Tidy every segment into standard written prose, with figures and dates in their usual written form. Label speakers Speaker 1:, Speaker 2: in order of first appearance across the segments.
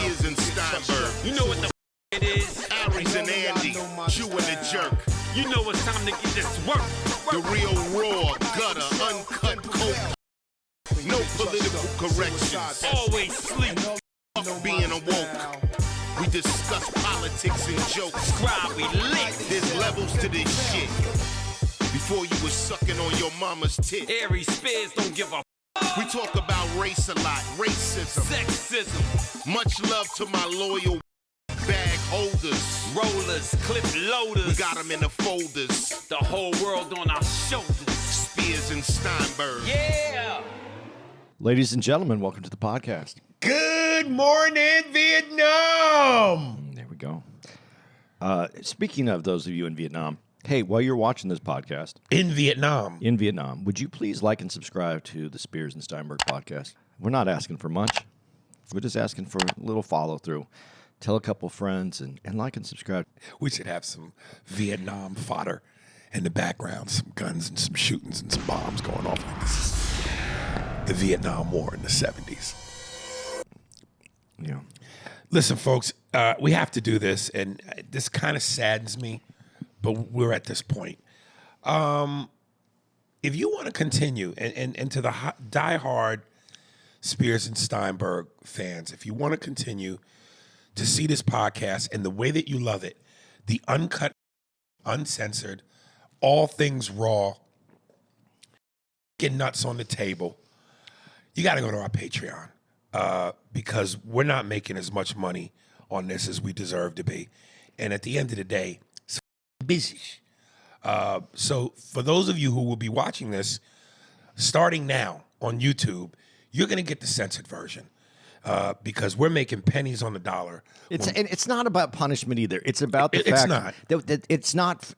Speaker 1: Spears and Steinberg.
Speaker 2: You know what the it is?
Speaker 1: Aries and Andy, chewing the jerk.
Speaker 2: You know it's time to get this work.
Speaker 1: The real raw, gutter, uncut coke. No political corrections.
Speaker 2: Always sleep.
Speaker 1: Fuck being awoke. We discuss politics and jokes.
Speaker 2: Subscribe, we lit.
Speaker 1: There's levels to this shit. Before you was sucking on your mama's tit.
Speaker 2: Aries Spears don't give a
Speaker 1: We talk about race a lot, racism.
Speaker 2: sexism.
Speaker 1: Much love to my loyal bag holders.
Speaker 2: Rollers, clip loaders.
Speaker 1: We got them in the folders.
Speaker 2: The whole world on our shoulders.
Speaker 1: Spears and Steinberg.
Speaker 2: Yeah.
Speaker 3: Ladies and gentlemen, welcome to the podcast.
Speaker 4: Good morning, Vietnam.
Speaker 3: There we go. Speaking of those of you in Vietnam, hey, while you're watching this podcast
Speaker 4: In Vietnam.
Speaker 3: in Vietnam, would you please like and subscribe to the Spears and Steinberg podcast? We're not asking for much. We're just asking for a little follow through. Tell a couple friends and like and subscribe.
Speaker 4: We should have some Vietnam fodder in the background, some guns and some shootings and some bombs going off. Like this is the Vietnam War in the 70s.
Speaker 3: Yeah.
Speaker 4: Listen, folks, we have to do this, and this kind of saddens me, but we're at this point. If you want to continue, and to the diehard Spears and Steinberg fans, if you want to continue to see this podcast and the way that you love it, the uncut, uncensored, all things raw, get nuts on the table, you got to go to our Patreon because we're not making as much money on this as we deserve to be. And at the end of the day, it's busy. So for those of you who will be watching this, starting now on YouTube, you're going to get the censored version. Because we're making pennies on the dollar.
Speaker 3: And it's not about punishment either. It's about the
Speaker 4: It's
Speaker 3: fact
Speaker 4: not.
Speaker 3: that it's not.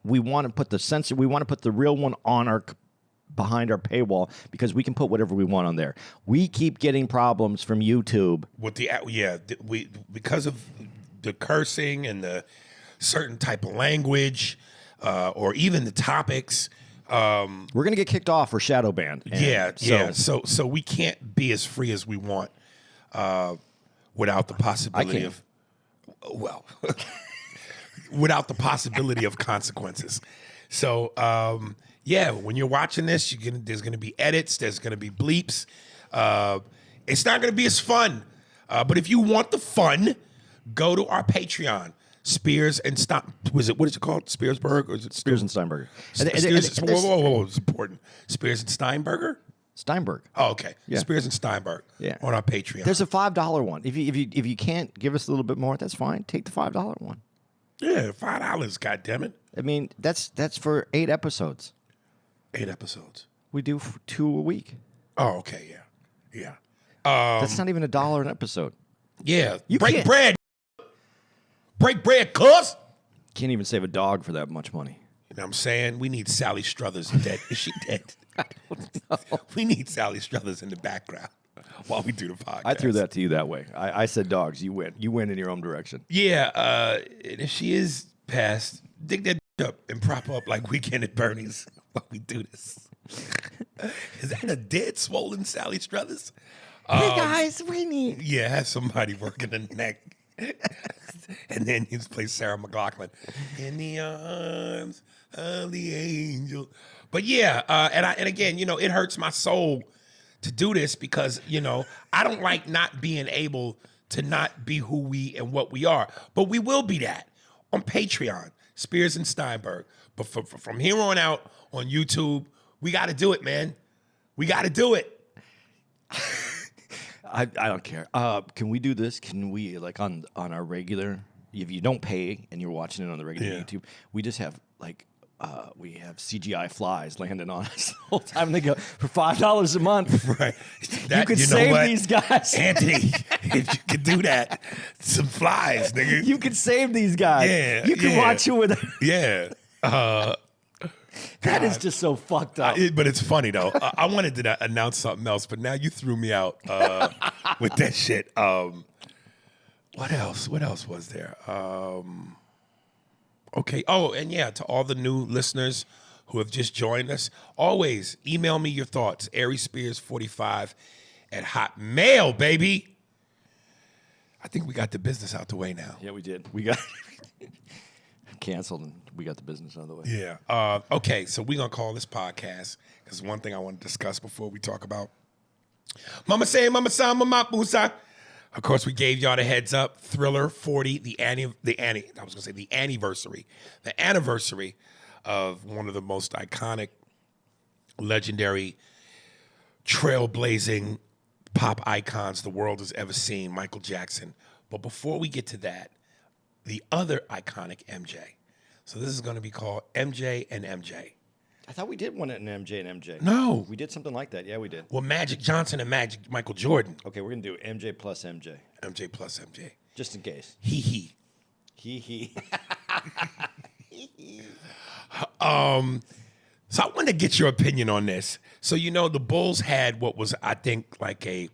Speaker 3: We want to put the censor. We want to put the real one on our behind our paywall because we can put whatever we want on there. We keep getting problems from YouTube
Speaker 4: With we because of the cursing and the certain type of language, or even the topics.
Speaker 3: We're gonna get kicked off or shadow banned.
Speaker 4: So we can't be as free as we want without the possibility of without the possibility of consequences. So when you're watching this, there's gonna be edits, there's gonna be bleeps. It's not gonna be as fun, but if you want the fun, go to our Patreon. Spears and what is it called? Spearsburg or is it
Speaker 3: Spears and Steinberg.
Speaker 4: Whoa, it's important. Spears and Steinberger?
Speaker 3: Steinberg.
Speaker 4: Oh, okay.
Speaker 3: Yeah.
Speaker 4: Spears and Steinberg.
Speaker 3: Yeah.
Speaker 4: On our Patreon.
Speaker 3: There's a $5 one. If you can't give us a little bit more, that's fine. Take the $5 one.
Speaker 4: Yeah, $5. God damn it.
Speaker 3: I mean, that's for 8 episodes.
Speaker 4: 8 episodes.
Speaker 3: We do 2 a week.
Speaker 4: Oh, okay. Yeah.
Speaker 3: That's not even $1 an episode.
Speaker 4: Yeah.
Speaker 3: You
Speaker 4: Break
Speaker 3: can't-
Speaker 4: bread. Break bread, cuz.
Speaker 3: Can't even save a dog for that much money.
Speaker 4: You know what I'm saying? We need Sally Struthers dead. Is she dead? We need Sally Struthers in the background while we do the podcast.
Speaker 3: I threw that to you that way. I said dogs. You win. You win in your own direction.
Speaker 4: Yeah, and if she is passed, dig that up and prop up like Weekend at Bernie's while we do this. Is that a dead, swollen Sally Struthers?
Speaker 3: Hey guys, we need.
Speaker 4: Yeah, have somebody working the neck. And then you just play Sarah McLachlan. In the arms of the angel. But yeah, and again, it hurts my soul to do this because, I don't like not being able to not be who we and what we are. But we will be that on Patreon, Spears and Steinberg. But from here on out on YouTube, we got to do it, man. We got to do it.
Speaker 3: I don't care. Can we do this? Can we on our regular? If you don't pay and you're watching it on the regular YouTube, we just have we have CGI flies landing on us the whole time. And they go for $5 a month.
Speaker 4: Right.
Speaker 3: You could save these guys,
Speaker 4: Anthony. If you could do that, some flies, nigga.
Speaker 3: You could save these guys.
Speaker 4: Yeah,
Speaker 3: you could watch it with.
Speaker 4: Yeah.
Speaker 3: That is just so fucked up.
Speaker 4: But it's funny though. I wanted to announce something else, but now you threw me out with that shit. What else? What else was there? Okay. Oh, and yeah, to all the new listeners who have just joined us, always email me your thoughts. AriesSpears45 at Hotmail, baby. I think we got the business out the way now.
Speaker 3: Yeah, we did. We got canceled and we got the business out of the way.
Speaker 4: Yeah. Okay, so we're going to call this podcast because one thing I want to discuss before we talk about Mama Say, Mama Sa, Mama Musa. Of course, we gave y'all the heads up. Thriller 40, the anniversary of one of the most iconic, legendary, trailblazing pop icons the world has ever seen, Michael Jackson. But before we get to that, the other iconic MJ. So this is going to be called MJ and MJ.
Speaker 3: I thought we did one in MJ and MJ.
Speaker 4: No.
Speaker 3: We did something like that. Yeah, we did.
Speaker 4: Well, Magic Johnson and Michael Jordan.
Speaker 3: Okay, we're going to do MJ+MJ.
Speaker 4: MJ+MJ.
Speaker 3: Just in case.
Speaker 4: Hehe.
Speaker 3: Hehe.
Speaker 4: So I want to get your opinion on this. So, the Bulls had what was, I think, like I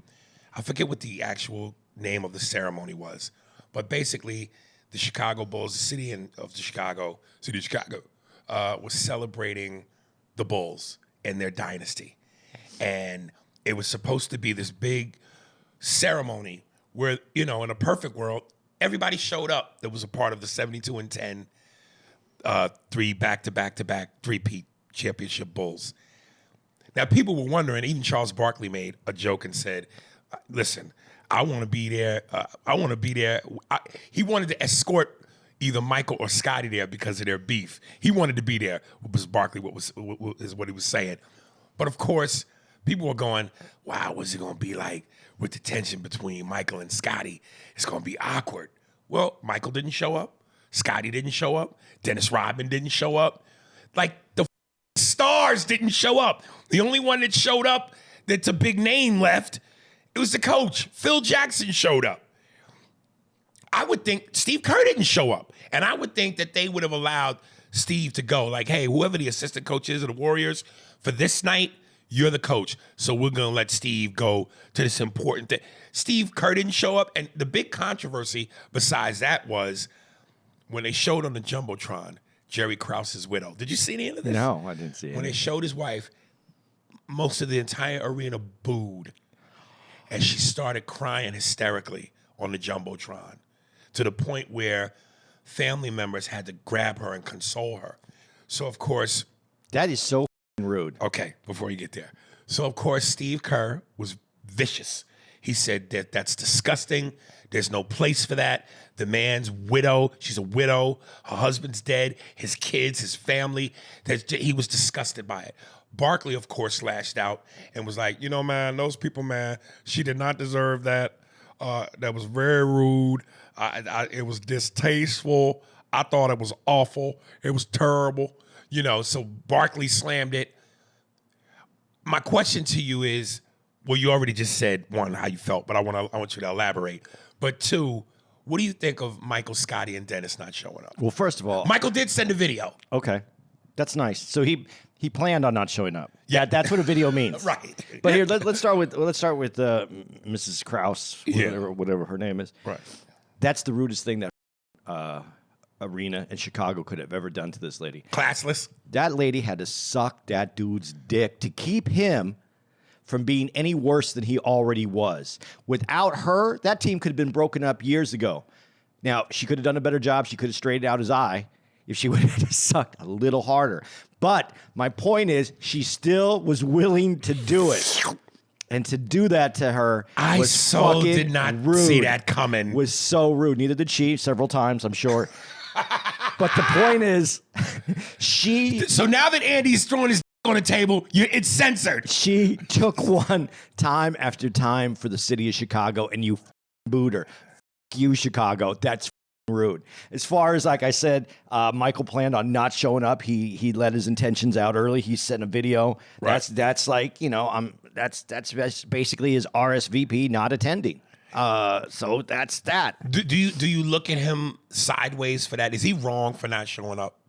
Speaker 4: forget what the actual name of the ceremony was, but basically the Chicago Bulls, the city of Chicago, was celebrating the Bulls and their dynasty. And it was supposed to be this big ceremony where, in a perfect world, everybody showed up that was a part of the 72-10, 3 back-to-back three-peat championship Bulls. Now, people were wondering, even Charles Barkley made a joke and said, listen, I want to be there. He wanted to escort either Michael or Scotty there because of their beef. He wanted to be there, was Barkley, is what he was saying. But of course, people were going, wow, what's it going to be like with the tension between Michael and Scotty? It's going to be awkward. Well, Michael didn't show up. Scotty didn't show up. Dennis Rodman didn't show up. Like, the stars didn't show up. The only one that showed up that's a big name left, it was the coach. Phil Jackson showed up. I would think Steve Kerr didn't show up. And I would think that they would have allowed Steve to go. Like, hey, whoever the assistant coach is of the Warriors, for this night, you're the coach. So we're going to let Steve go to this important thing. Steve Kerr didn't show up. And the big controversy besides that was when they showed on the Jumbotron, Jerry Krause's widow. Did you see any of this?
Speaker 3: No, I didn't see it.
Speaker 4: When they showed his wife, most of the entire arena booed. And she started crying hysterically on the Jumbotron to the point where family members had to grab her and console her. So, of course...
Speaker 3: That is so rude.
Speaker 4: Okay, before you get there. So, of course, Steve Kerr was vicious. He said that that's disgusting. There's no place for that. The man's widow, she's a widow. Her husband's dead. His kids, his family. He was disgusted by it. Barkley, of course, lashed out and was like, man, those people, man, she did not deserve that. That was very rude. It was distasteful. I thought it was awful. It was terrible. So Barkley slammed it. My question to you is, well, you already just said, one, how you felt, but I want you to elaborate. But two, what do you think of Michael, Scotty, and Dennis not showing up?
Speaker 3: Well, first of all...
Speaker 4: Michael did send a video.
Speaker 3: Okay. That's nice. So he planned on not showing up. Yeah, that's what a video means.
Speaker 4: Right.
Speaker 3: But here, let's start with Mrs. Krause, whatever her name is.
Speaker 4: Right.
Speaker 3: That's the rudest thing that arena in Chicago could have ever done to this lady.
Speaker 4: Classless.
Speaker 3: That lady had to suck that dude's dick to keep him from being any worse than he already was. Without her, that team could have been broken up years ago. Now, she could have done a better job. She could have straightened out his eye if she would have sucked a little harder. But my point is, she still was willing to do it. And to do that to her was fucking
Speaker 4: did not
Speaker 3: rude.
Speaker 4: See that coming.
Speaker 3: Was so rude. Neither did she, several times, I'm sure. But the point is,
Speaker 4: So now that Andy's throwing his on the table, it's censored.
Speaker 3: She took one time after time for the city of Chicago, and you booed her. You, Chicago. That's rude. As far as, like I said, Michael planned on not showing up. He let his intentions out early. He sent a video.
Speaker 4: Right.
Speaker 3: That's like, that's basically his RSVP not attending. So that's that.
Speaker 4: Do you look at him sideways for that? Is he wrong for not showing up?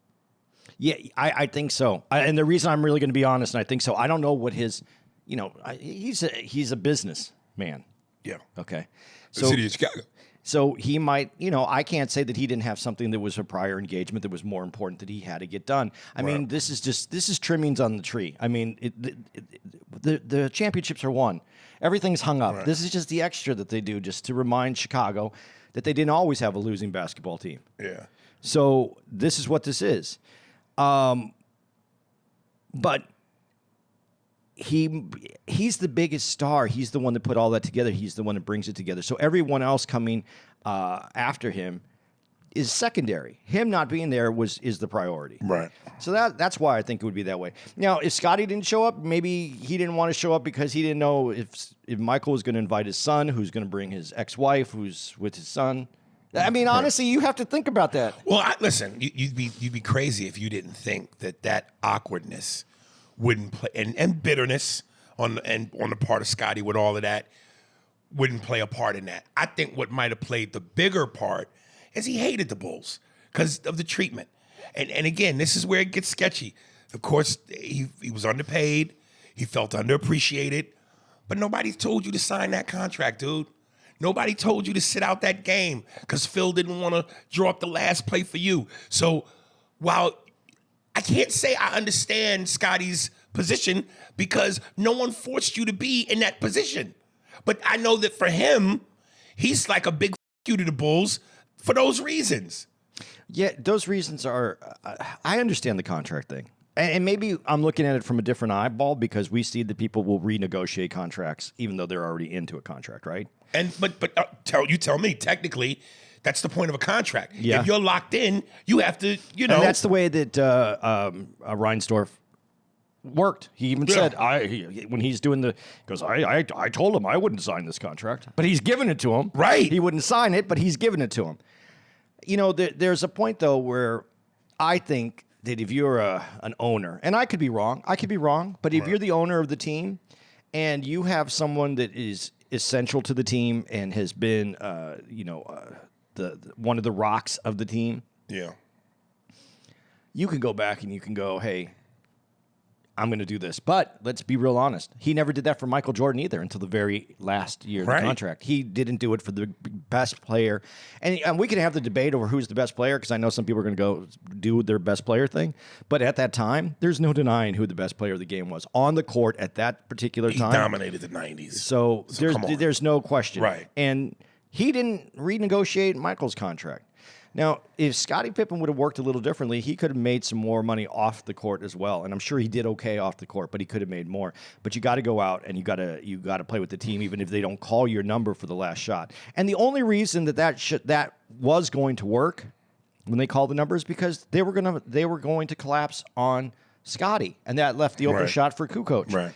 Speaker 3: Yeah, I think so. And the reason I'm really going to be honest, and I think so, I don't know what his, he's a businessman.
Speaker 4: Yeah.
Speaker 3: Okay.
Speaker 4: The city of Chicago.
Speaker 3: So he might, I can't say that he didn't have something that was a prior engagement that was more important that he had to get done. I mean, this is trimmings on the tree. I mean, the championships are won. Everything's hung up. Right. This is just the extra that they do just to remind Chicago that they didn't always have a losing basketball team.
Speaker 4: Yeah.
Speaker 3: So this is what this is. But he's the biggest star. He's the one that put all that together. He's the one that brings it together. So everyone else coming after him is secondary. Him not being there is the priority.
Speaker 4: Right.
Speaker 3: So that's why I think it would be that way. Now, if Scotty didn't show up, maybe he didn't want to show up because he didn't know if Michael was going to invite his son, who's going to bring his ex-wife, who's with his son. I mean, honestly, you have to think about that.
Speaker 4: Well, listen, you'd be crazy if you didn't think that awkwardness wouldn't play and bitterness on the part of Scotty with all of that wouldn't play a part in that. I think what might have played the bigger part is he hated the Bulls because of the treatment. And again, this is where it gets sketchy. Of course, he was underpaid. He felt underappreciated. But nobody told you to sign that contract, dude. Nobody told you to sit out that game because Phil didn't want to draw up the last play for you. So while I can't say I understand Scotty's position because no one forced you to be in that position. But I know that for him, he's like a big you to the Bulls for those reasons.
Speaker 3: Yeah, those reasons are, I understand the contract thing. And maybe I'm looking at it from a different eyeball because we see that people will renegotiate contracts even though they're already into a contract, right?
Speaker 4: But tell me, technically, that's the point of a contract.
Speaker 3: Yeah.
Speaker 4: If you're locked in, you have to,
Speaker 3: And that's the way that Reinsdorf worked. He even said, when he's doing I told him I wouldn't sign this contract. But he's giving it to him.
Speaker 4: Right.
Speaker 3: He wouldn't sign it, but he's giving it to him. There's a point, though, where I think that if you're an owner, and I could be wrong, but if you're the owner of the team and you have someone that is essential to the team and has been, the one of the rocks of the team, you can go back and you can go, hey, I'm going to do this. But let's be real honest. He never did that for Michael Jordan either until the very last year of the contract. He didn't do it for the best player. And we can have the debate over who's the best player because I know some people are going to go do their best player thing. But at that time, there's no denying who the best player of the game was. On the court at that particular time.
Speaker 4: He dominated the 90s.
Speaker 3: So there's no question.
Speaker 4: Right.
Speaker 3: And he didn't renegotiate Michael's contract. Now, if Scottie Pippen would have worked a little differently, he could have made some more money off the court as well. And I'm sure he did okay off the court, but he could have made more. But you got to go out and you got to play with the team, even if they don't call your number for the last shot. And the only reason that was going to work when they called the numbers because they were going to collapse on Scottie, and that left the open shot for Kukoc.
Speaker 4: Right.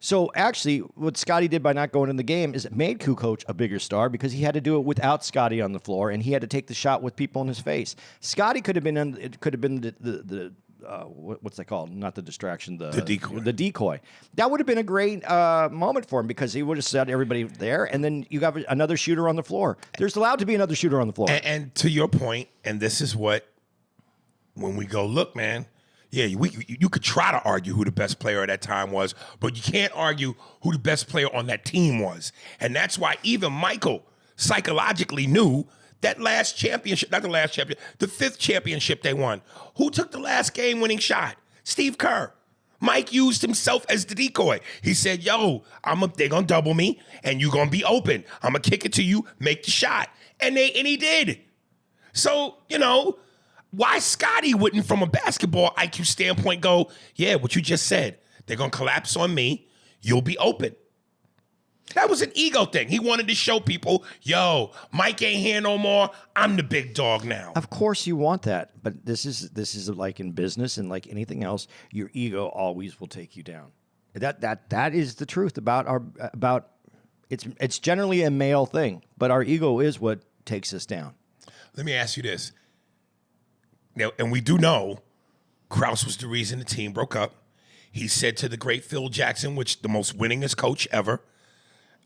Speaker 3: So actually, what Scottie did by not going in the game is it made Kukoc a bigger star because he had to do it without Scottie on the floor, and he had to take the shot with people in his face. Scottie could have been the what's that called? Not the distraction, the
Speaker 4: decoy.
Speaker 3: The decoy. That would have been a great moment for him because he would have set everybody there, and then you got another shooter on the floor. There's allowed to be another shooter on the floor.
Speaker 4: And to your point, and this is what when we go look, man. Yeah, you could try to argue who the best player at that time was, but you can't argue who the best player on that team was. And that's why even Michael psychologically knew that last championship, not the last championship, the fifth championship they won. Who took the last game-winning shot? Steve Kerr. Mike used himself as the decoy. He said, yo, they're going to double me, and you're going to be open. I'm going to kick it to you, make the shot. And he did. So, why Scottie wouldn't, from a basketball IQ standpoint, go, yeah, what you just said. They're going to collapse on me. You'll be open. That was an ego thing. He wanted to show people, yo, Mike ain't here no more. I'm the big dog now.
Speaker 3: Of course you want that, but this is like in business and like anything else, your ego always will take you down. That is the truth about it's generally a male thing, but our ego is what takes us down.
Speaker 4: Let me ask you this. Now, and we do know Krause was the reason the team broke up. He said to the great Phil Jackson, which the most winningest coach ever,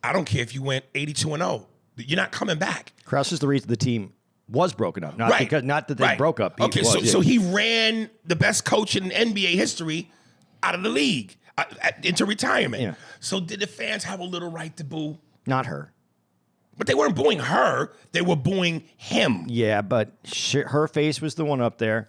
Speaker 4: I don't care if you went 82-0. You're not coming back.
Speaker 3: Krause is the reason the team was broken up, not that they broke up.
Speaker 4: So he ran the best coach in NBA history out of the league into retirement.
Speaker 3: Yeah.
Speaker 4: So did the fans have a little right to boo?
Speaker 3: Not her.
Speaker 4: But they weren't booing her. They were booing him.
Speaker 3: Yeah, but her face was the one up there.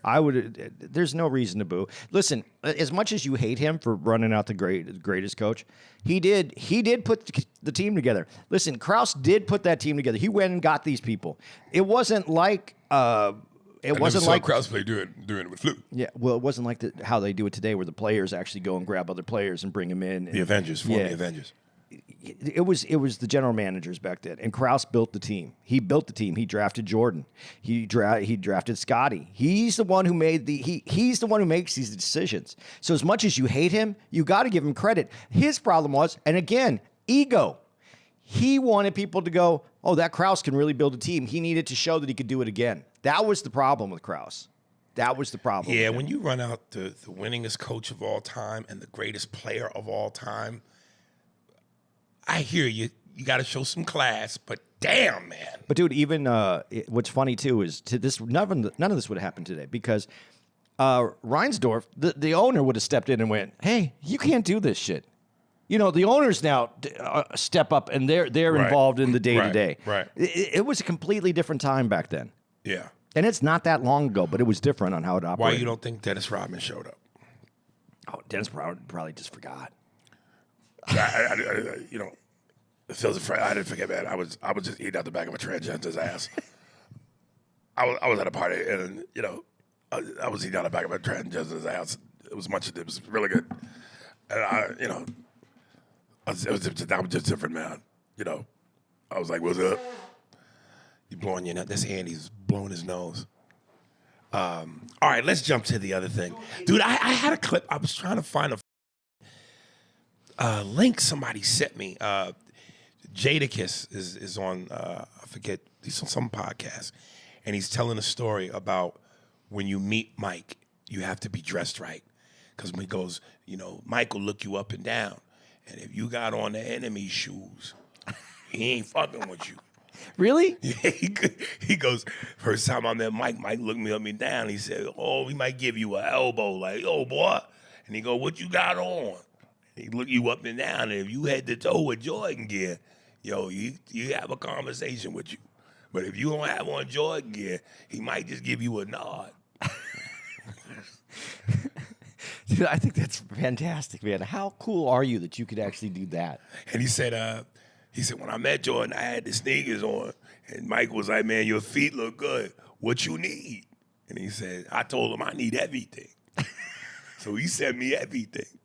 Speaker 3: There's no reason to boo. Listen, as much as you hate him for running out the greatest coach, he did put the team together. Listen, Krause did put that team together. He went and got these people. It wasn't like wasn't like
Speaker 4: Krause play doing it with Flu.
Speaker 3: Yeah, well, it wasn't like how they do it today, where the players actually go and grab other players and bring them in.
Speaker 4: The Avengers, form the Avengers.
Speaker 3: It was the general managers back then, and Krause built the team. He built the team. He drafted Jordan. He drafted Scotty. He's the one who made he's the one who makes these decisions. So as much as you hate him, you got to give him credit. His problem was, and again, ego. He wanted people to go, oh, that Krause can really build a team. He needed to show that he could do it again. That was the problem with Krause. That was the problem.
Speaker 4: Yeah, when you run out the winningest coach of all time and the greatest player of all time, I hear you. You got to show some class, but damn, man.
Speaker 3: But dude, even what's funny too is none of this would have happened today because Reinsdorf, the owner, would have stepped in and went, "Hey, you can't do this shit." You know, the owners now step up and they're
Speaker 4: Right.
Speaker 3: involved in the day to day.
Speaker 4: Right.
Speaker 3: It was a completely different time back then,
Speaker 4: Yeah.
Speaker 3: and it's not that long ago, but it was different on how it
Speaker 4: Why
Speaker 3: operated.
Speaker 4: you don't think Dennis Rodman showed up?
Speaker 3: Oh, Dennis probably just forgot.
Speaker 4: I it feels afraid. I didn't forget, man. I was just eating out the back of a transgender's ass. I was at a party and I was eating out the back of a transgender's ass. It was really good, and I was just different, man. I was like, "What's up?" You blowing your nose? This Andy's blowing his nose. All right, let's jump to the other thing, dude. I had a clip. I was trying to find a link somebody sent me. Jadakiss is on, I forget, he's on some podcast, and he's telling a story about when you meet Mike, you have to be dressed right. Because when he goes, Mike will look you up and down, and if you got on the enemy shoes, he ain't fucking with you.
Speaker 3: Really?
Speaker 4: Yeah, he goes, first time I met Mike looked me up and down. He said, oh, he might give you an elbow, like, oh, boy. And he go, what you got on? He look you up and down, and if you head to toe with Jordan gear, you have a conversation with you. But if you don't have on Jordan gear, he might just give you a nod.
Speaker 3: Dude, I think that's fantastic, man. How cool are you that you could actually do that?
Speaker 4: And he said, when I met Jordan, I had the sneakers on, and Mike was like, man, your feet look good. What you need? And he said, I told him I need everything. So he sent me everything.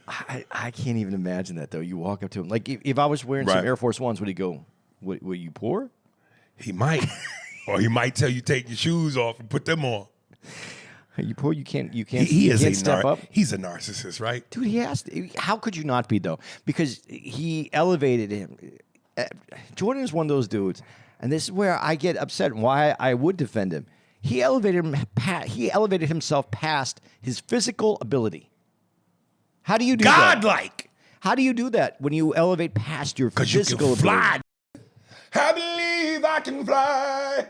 Speaker 3: I can't even imagine that, though. You walk up to him. Like, if I was wearing some
Speaker 4: Right.
Speaker 3: Air Force Ones, would he go, were you poor?
Speaker 4: He might. Or he might tell you take your shoes off and put them on.
Speaker 3: Are you poor? You can't
Speaker 4: He
Speaker 3: you
Speaker 4: is
Speaker 3: can't step up?
Speaker 4: He's a narcissist, right?
Speaker 3: Dude, he has to. How could you not be, though? Because he elevated him. Jordan is one of those dudes, and this is where I get upset and why I would defend him. He elevated himself past his physical ability. How do you do that?
Speaker 4: Godlike.
Speaker 3: How do you do that when you elevate past your
Speaker 4: Because you
Speaker 3: physical
Speaker 4: can fly.
Speaker 3: ability?
Speaker 4: I believe I can fly.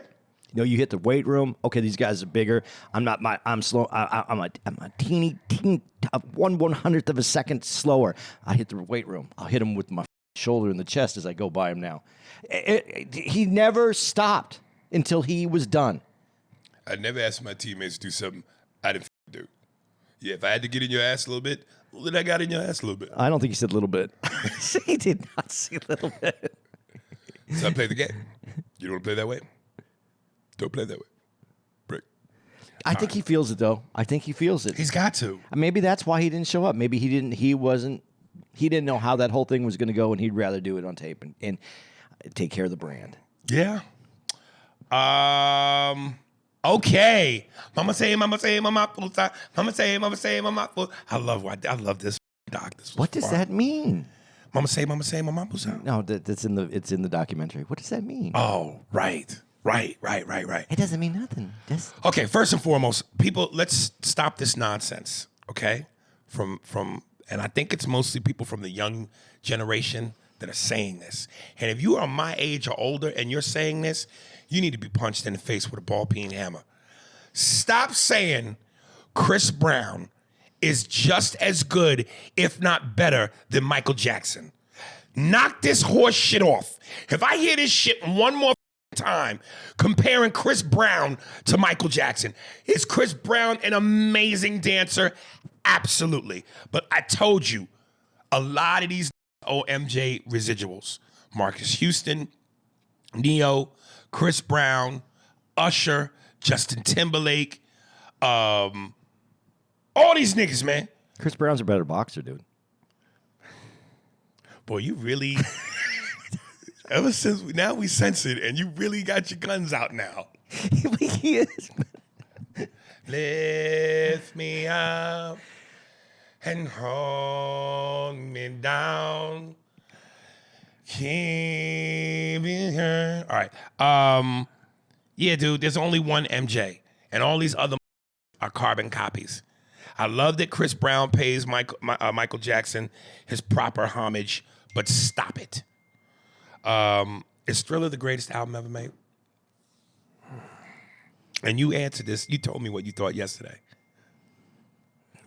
Speaker 3: You hit the weight room. Okay, these guys are bigger. I'm slow. I'm a teeny 1/100th of a second slower. I hit the weight room. I'll hit him with my shoulder in the chest as I go by him now. He never stopped until he was done.
Speaker 4: I never asked my teammates to do something I didn't do. Yeah, if I had to get in your ass a little bit, well, then I got in your ass a little bit.
Speaker 3: I don't think he said a little bit. He did not say a little bit.
Speaker 4: So I play the game. You don't want to play that way? Don't play that way. Brick.
Speaker 3: I think he feels it, though. I think he feels it.
Speaker 4: He's got to.
Speaker 3: Maybe that's why he didn't show up. Maybe he didn't know how that whole thing was going to go, and he'd rather do it on tape and take care of the brand.
Speaker 4: Yeah. Okay. Mama say, mama pusa. Mama say, mama pusa. I love this doc. This was
Speaker 3: What does
Speaker 4: fun.
Speaker 3: that mean?
Speaker 4: Mama say, mama pusa.
Speaker 3: No, it's in the documentary. What does that mean?
Speaker 4: Oh, right.
Speaker 3: It doesn't mean nothing.
Speaker 4: Okay, first and foremost, people, let's stop this nonsense, okay? And I think it's mostly people from the young generation that are saying this. And if you are my age or older and you're saying this, you need to be punched in the face with a ball-peen hammer. Stop saying Chris Brown is just as good, if not better, than Michael Jackson. Knock this horse shit off. If I hear this shit one more time comparing Chris Brown to Michael Jackson, is Chris Brown an amazing dancer? Absolutely. But I told you, a lot of these MJ residuals, Marcus Houston, Neo, Chris Brown, Usher, Justin Timberlake, all these niggas, man.
Speaker 3: Chris Brown's a better boxer, dude.
Speaker 4: Boy, you really, ever since now we censored, and you really got your guns out now.
Speaker 3: He is.
Speaker 4: Lift me up and hold me down. Keep me here. All right. Yeah, dude, there's only one MJ, and all these other are carbon copies. I love that Chris Brown pays Michael Jackson his proper homage, but stop it. Is Thriller the greatest album ever made? And you answered this. You told me what you thought yesterday.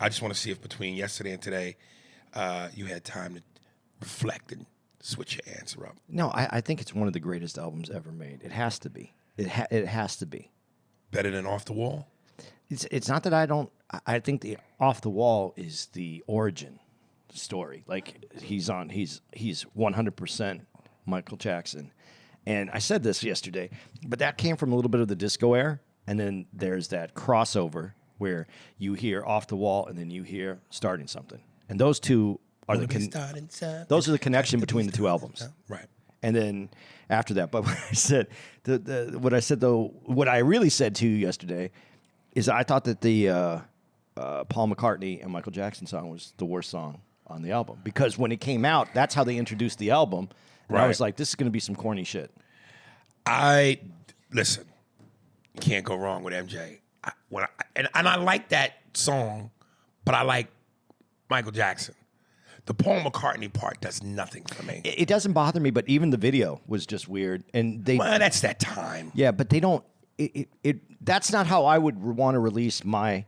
Speaker 4: I just want to see if between yesterday and today, you had time to reflect and switch your answer up.
Speaker 3: No, I think it's one of the greatest albums ever made. It has to be. It has to be.
Speaker 4: Better than Off the Wall?
Speaker 3: It's not that I don't. I think the Off the Wall is the origin story. Like he's 100% Michael Jackson, and I said this yesterday, but that came from a little bit of the disco era, and then there's that crossover where you hear Off the Wall and then you hear Starting Something, and those two are those are the connection between the two albums,
Speaker 4: right?
Speaker 3: And then after that, but what I said, what I really said to you yesterday is I thought that the Paul McCartney and Michael Jackson song was the worst song on the album, because when it came out, that's how they introduced the album. And I was like, this is going to be some corny shit.
Speaker 4: Listen, you can't go wrong with MJ. And I like that song, but I like Michael Jackson. The Paul McCartney part does nothing for me.
Speaker 3: It doesn't bother me, but even the video was just weird. And
Speaker 4: well, that's that time.
Speaker 3: Yeah, but they don't. That's not how I would want to release my.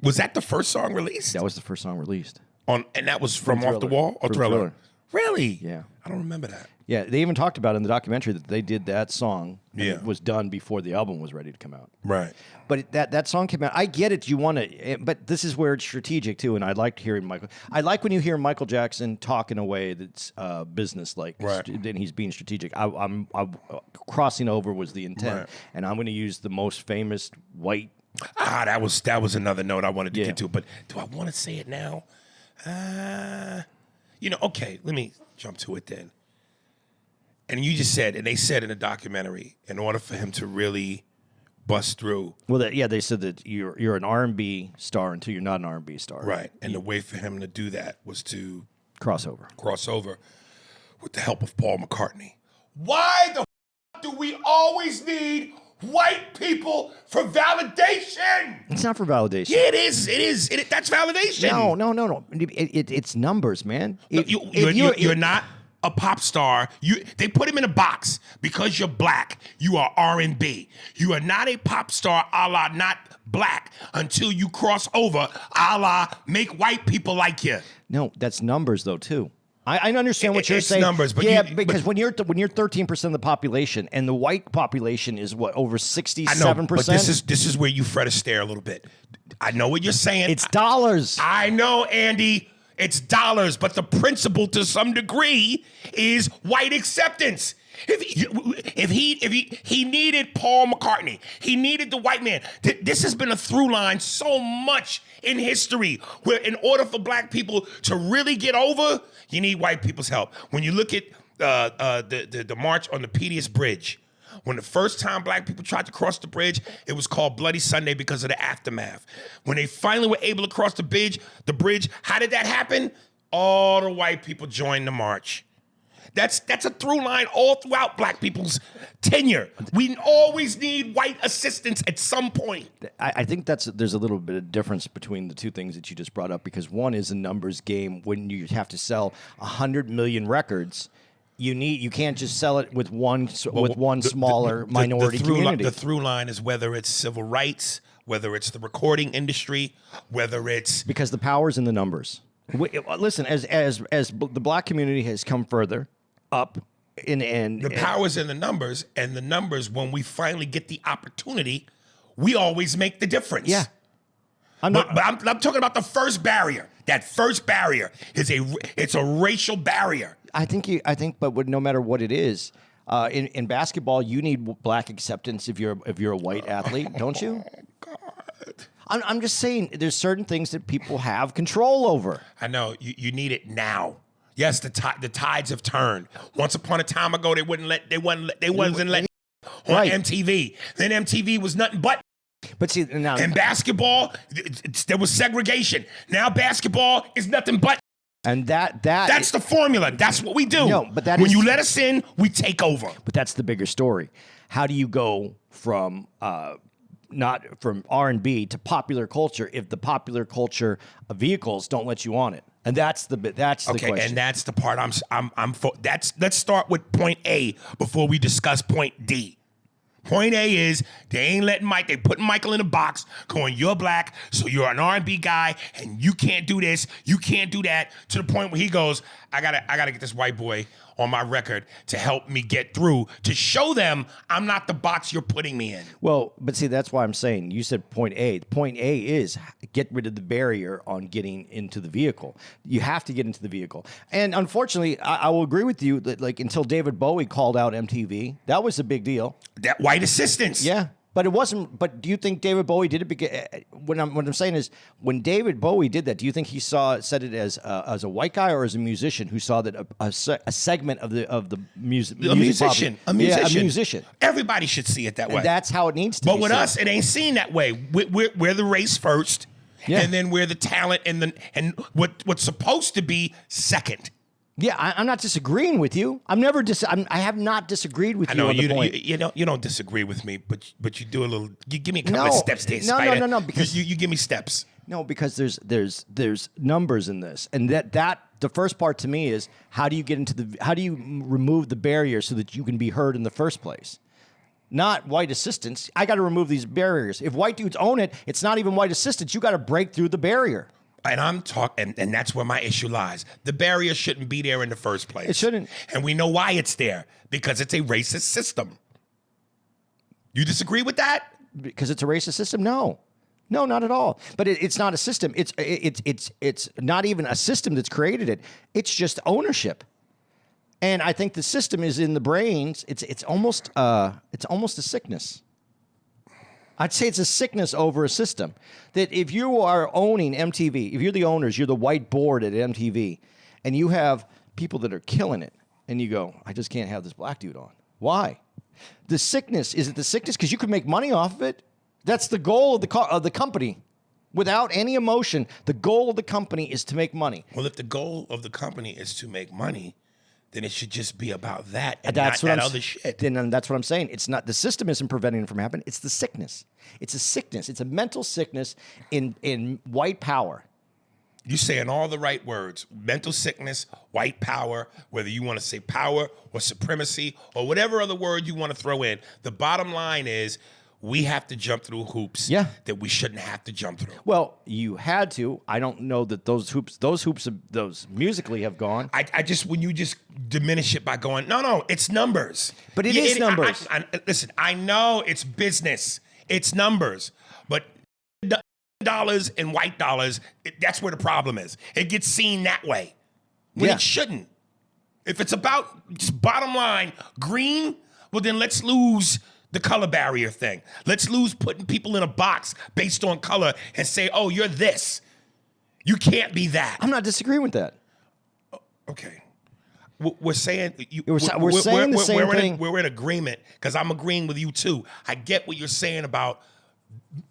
Speaker 4: Was that the first song released?
Speaker 3: That was the first song released.
Speaker 4: And that was from Off the Wall or Thriller? Really?
Speaker 3: Yeah.
Speaker 4: I don't remember that.
Speaker 3: Yeah, they even talked about in the documentary that they did that song.
Speaker 4: Yeah.
Speaker 3: It was done before the album was ready to come out.
Speaker 4: Right.
Speaker 3: But that song came out. I get it. You want to, but this is where it's strategic too. And I like hearing Michael. I like when you hear Michael Jackson talk in a way that's business-like.
Speaker 4: Right.
Speaker 3: And he's being strategic. I'm crossing over was the intent,
Speaker 4: Right.
Speaker 3: and I'm going to use the most famous white.
Speaker 4: That was another note I wanted to get to. But do I want to say it now? Okay. Let me jump to it then. And you just said, and they said in the documentary, in order for him to really bust through.
Speaker 3: Well, they said that you're an R&B star until you're not an R&B star.
Speaker 4: Right. And the way for him to do that was to
Speaker 3: cross over
Speaker 4: with the help of Paul McCartney. Why the do we always need white people for validation?
Speaker 3: It's not for validation.
Speaker 4: Yeah, it is. That's validation.
Speaker 3: No. It's numbers, man.
Speaker 4: You're not a pop star. They put him in a box because you're black. You are R&B. You are not a pop star, a la not black, until you cross over, a la make white people like you.
Speaker 3: No, that's numbers though too. I understand what you're saying.
Speaker 4: Numbers, but
Speaker 3: because when you're 13% of the population and the white population is what, over 67%.
Speaker 4: I know, but this is where you Fred Astaire a little bit. I know what you're saying.
Speaker 3: It's dollars.
Speaker 4: I know, Andy. It's dollars, but the principle to some degree is white acceptance. If he needed Paul McCartney, he needed the white man. This has been a through line so much in history, where in order for black people to really get over, you need white people's help. When you look at the march on the Pedius Bridge, when the first time black people tried to cross the bridge, it was called Bloody Sunday because of the aftermath. When they finally were able to cross the bridge, how did that happen? All the white people joined the march. That's a through line all throughout black people's tenure. We always need white assistance at some point.
Speaker 3: I think there's a little bit of difference between the two things that you just brought up, because one is a numbers game. When you have to sell 100 million records, you can't just sell it with one smaller minority community.
Speaker 4: The through line is whether it's civil rights, whether it's the recording industry, whether it's
Speaker 3: because the power's in the numbers. Listen, as the black community has come further up,
Speaker 4: the power's in the numbers, and the numbers, when we finally get the opportunity, we always make the difference.
Speaker 3: Yeah. I'm
Speaker 4: talking about the first barrier. That first barrier is it's a racial barrier.
Speaker 3: I think, but no matter what it is, in basketball, you need black acceptance if you're a white athlete, don't you?
Speaker 4: God.
Speaker 3: I'm just saying, there's certain things that people have control over.
Speaker 4: I know you need it now. Yes, the tides have turned. Once upon a time ago, they wasn't letting on
Speaker 3: Right.
Speaker 4: MTV. Then MTV was nothing but.
Speaker 3: But see, now
Speaker 4: in basketball, there was segregation. Now basketball is nothing but.
Speaker 3: And
Speaker 4: that's the formula. That's what we do.
Speaker 3: No, but
Speaker 4: when you let us in, we take over.
Speaker 3: But that's the bigger story. How do you go from not from R&B to popular culture if the popular culture vehicles don't let you on it? And that's the question.
Speaker 4: And that's the part I'm for. Let's start with point A before we discuss point D. Point A is they ain't letting Mike. They putting Michael in a box, going, you're black, so you're an R&B guy, and you can't do this, you can't do that. To the point where he goes, I gotta get this white boy on my record to help me get through, to show them I'm not the box you're putting me in.
Speaker 3: Well, but see, that's why I'm saying, you said point A. Point A is get rid of the barrier on getting into the vehicle. You have to get into the vehicle. And unfortunately, I will agree with you that, like, until David Bowie called out MTV, that was a big deal.
Speaker 4: That white assistance.
Speaker 3: Yeah. But it wasn't. But do you think David Bowie did it? Because what I'm saying is, when David Bowie did that, do you think he said it as a white guy or as a musician who saw that a segment of the music?
Speaker 4: A musician.
Speaker 3: Yeah, a musician.
Speaker 4: Everybody should see it that way.
Speaker 3: And that's how it needs to.
Speaker 4: But
Speaker 3: be
Speaker 4: with
Speaker 3: seen.
Speaker 4: us, it ain't seen that way. We're the race first, and then we're the talent and what's supposed to be second.
Speaker 3: Yeah, I'm not disagreeing with you. I have not disagreed with you on the point.
Speaker 4: You don't disagree with me, but you do a little. You give me a couple of steps there, Spider.
Speaker 3: No. Because
Speaker 4: you give me steps.
Speaker 3: No, because there's numbers in this, and that the first part to me is how do you remove the barrier so that you can be heard in the first place? Not white assistants. I got to remove these barriers. If white dudes own it, it's not even white assistants. You got to break through the barrier.
Speaker 4: And I'm talking, and that's where my issue lies. The barrier shouldn't be there in the first place.
Speaker 3: It shouldn't.
Speaker 4: And we know why it's there, because it's a racist system. You disagree with that?
Speaker 3: Because it's a racist system? No, not at all. But it's not a system. It's not even a system that's created it. It's just ownership. And I think the system is in the brains. It's almost a sickness. I'd say it's a sickness over a system. That if you are owning MTV, if you're the owners, you're the white board at MTV, and you have people that are killing it, and you go, I just can't have this black dude on. Why? The sickness, is it the sickness? Because you can make money off of it. That's the goal of the company. Without any emotion, the goal of the company is to make money.
Speaker 4: Well, if the goal of the company is to make money, then it should just be about that and
Speaker 3: that's
Speaker 4: not
Speaker 3: what
Speaker 4: that other shit.
Speaker 3: Then that's what I'm saying. It's not, the system isn't preventing it from happening. It's the sickness. It's a sickness. It's a mental sickness in white power.
Speaker 4: You're saying all the right words. Mental sickness, white power, whether you want to say power or supremacy or whatever other word you want to throw in. The bottom line is we have to jump through hoops that we shouldn't have to jump through.
Speaker 3: Well, you had to. I don't know that those hoops musically have gone.
Speaker 4: I just, when you just diminish it by going, no, it's numbers.
Speaker 3: But it is numbers.
Speaker 4: Listen, I know it's business. It's numbers. But dollars and white dollars, that's where the problem is. It gets seen that way when it shouldn't. If it's about just bottom line green, well, then let's lose the color barrier thing. Let's lose putting people in a box based on color and say, oh, you're this. You can't be that.
Speaker 3: I'm not disagreeing with that.
Speaker 4: Okay. We're saying
Speaker 3: we're saying the same thing.
Speaker 4: We're in agreement because I'm agreeing with you too. I get what you're saying about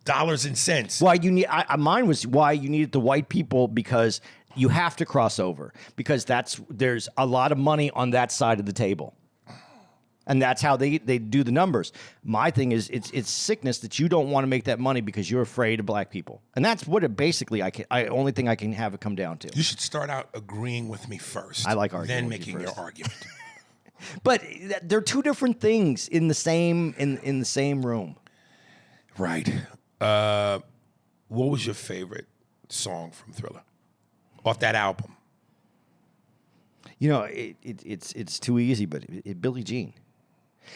Speaker 4: dollars and cents.
Speaker 3: Why you need? Mine was why you needed the white people, because you have to cross over, because there's a lot of money on that side of the table. And that's how they do the numbers. My thing is, it's sickness that you don't want to make that money because you're afraid of black people, and that's what it basically. Only thing I can have it come down to.
Speaker 4: You should start out agreeing with me first.
Speaker 3: I like arguing,
Speaker 4: then
Speaker 3: with
Speaker 4: making
Speaker 3: you first.
Speaker 4: your argument.
Speaker 3: But they're two different things in the same in the same room.
Speaker 4: Right. What was your favorite song from Thriller? off that album?
Speaker 3: You know, it's too easy, but Billie Jean.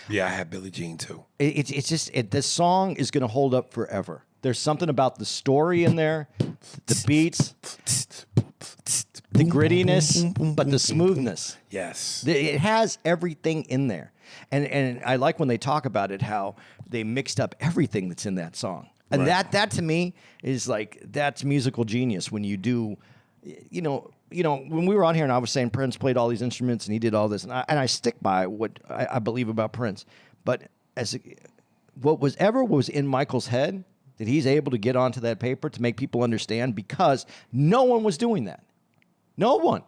Speaker 4: Yeah, I have Billie Jean too.
Speaker 3: It's just the song is going to hold up forever. There's something about the story in there, the beats, the grittiness, but the smoothness.
Speaker 4: Yes.
Speaker 3: It has everything in there. And I like when they talk about it, how they mixed up everything that's in that song. And
Speaker 4: Right.
Speaker 3: that to me is like, that's musical genius when you do, you know, when we were on here and I was saying Prince played all these instruments and he did all this, and I stick by what I believe about Prince. But what was in Michael's head, that he's able to get onto that paper to make people understand, because no one was doing that. No one.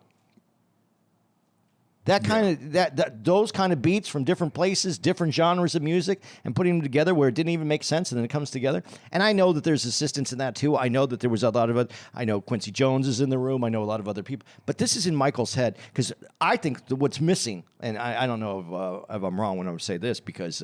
Speaker 3: That kind of those kind of beats from different places, different genres of music, and putting them together where it didn't even make sense, and then it comes together. And I know that there's assistance in that too. I know that there was a lot of it. I know Quincy Jones is in the room. I know a lot of other people. But this is in Michael's head, because I think that what's missing, and I don't know if I'm wrong when I say this, because